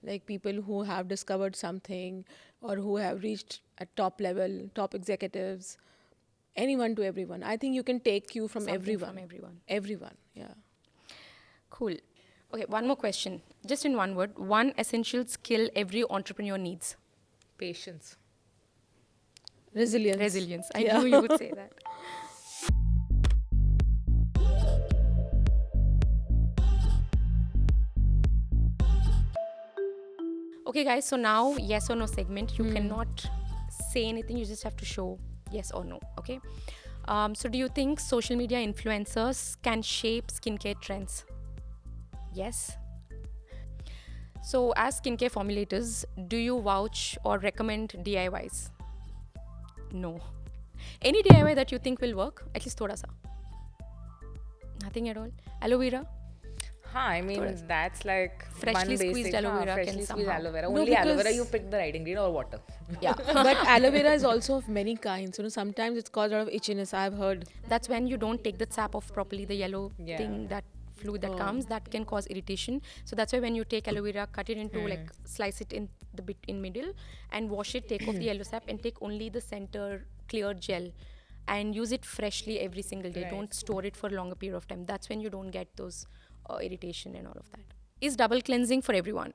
Like people who have discovered something or who have reached at top level, top executives, anyone to everyone. I think you can take cue from Something everyone. from everyone. Everyone, yeah. Cool. Okay, one more question. Just in one word, one essential skill every entrepreneur needs. Patience. Resilience. Resilience. I Yeah. knew you would say that. Okay, guys, so now yes or no segment. You cannot say anything, you just have to show yes or no. Okay. So, do you think social media influencers can shape skincare trends? Yes. So, as skincare formulators, do you vouch or recommend DIYs? No. Any DIY that you think will work? At least thoda sa. Nothing at all. Aloe vera? I mean, that's like Freshly one squeezed basic. aloe vera freshly can squeezed somehow. aloe vera. No, Only aloe vera because- you pick the right ingredient or water. Yeah. But aloe vera is also of many kinds. Sometimes it's caused a lot of itchiness, I've heard. That's when you don't take the sap off properly, the yellow Yeah. thing, that fluid that comes, that can cause irritation. So that's why when you take aloe vera, cut it into like slice it in the bit in middle and wash it, take off the yellow sap and take only the center clear gel and use it freshly every single day. Right. Don't store it for a longer period of time. That's when you don't get those irritation and all of that. Is double cleansing for everyone?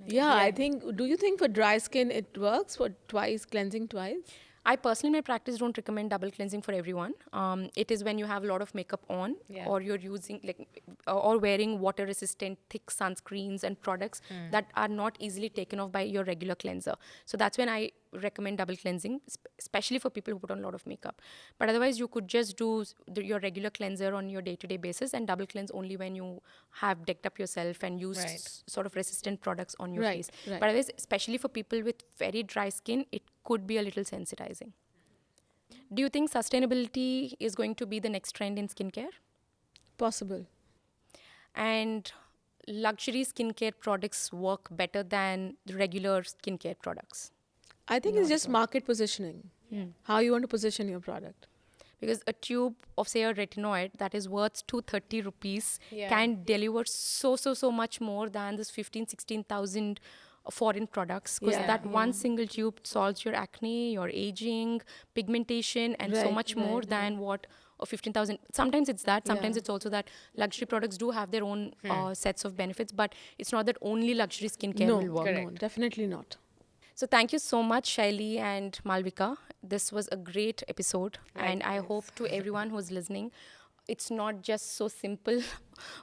Yeah, I think, do you think for dry skin it works for cleansing twice? I personally, in my practice, don't recommend double cleansing for everyone. It is when you have a lot of makeup on, Yeah. or you're using or wearing water-resistant thick sunscreens and products that are not easily taken off by your regular cleanser. So that's when I recommend double cleansing, especially for people who put on a lot of makeup. But otherwise, you could just do your regular cleanser on your day-to-day basis and double cleanse only when you have decked up yourself and used Right. sort of resistant products on your Right, face. right. But otherwise, especially for people with very dry skin, it could be a little sensitizing. Do you think sustainability is going to be the next trend in skincare? Possible. And luxury skincare products work better than the regular skincare products? I think it's just market positioning. How you want to position your product. Because a tube of, say, a retinoid that is worth 230 rupees Yeah. can deliver so much more than this 16,000 foreign products, because that one single tube solves your acne, your aging, pigmentation, and so much more than what a 15,000. Sometimes it's that. Sometimes it's also that luxury products do have their own sets of benefits, but it's not that only luxury skincare will work. No, definitely not. So thank you so much, Shaily and Malvika. This was a great episode. And I hope to everyone who's listening, it's not just so simple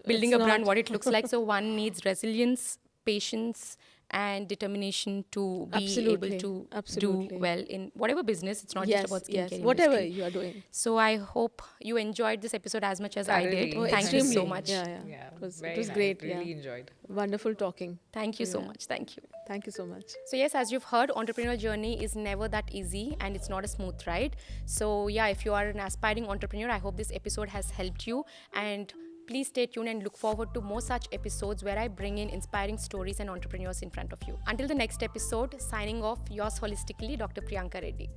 building a brand, what it looks like. So one needs resilience, patience, and determination to be able to do well in whatever business. It's not just about skincare whatever industry. you are doing. So I hope you enjoyed this episode as much as I did. Thoroughly. Thank you so Extremely. much. Yeah. Yeah, It was very great. nice. Really yeah. enjoyed. Wonderful talking. Thank you so much. Thank you. Thank you so much. So yes, as you've heard, entrepreneurial journey is never that easy and it's not a smooth ride. So yeah, if you are an aspiring entrepreneur, I hope this episode has helped you, and please stay tuned and look forward to more such episodes where I bring in inspiring stories and entrepreneurs in front of you. Until the next episode, signing off, yours holistically, Dr. Priyanka Reddy.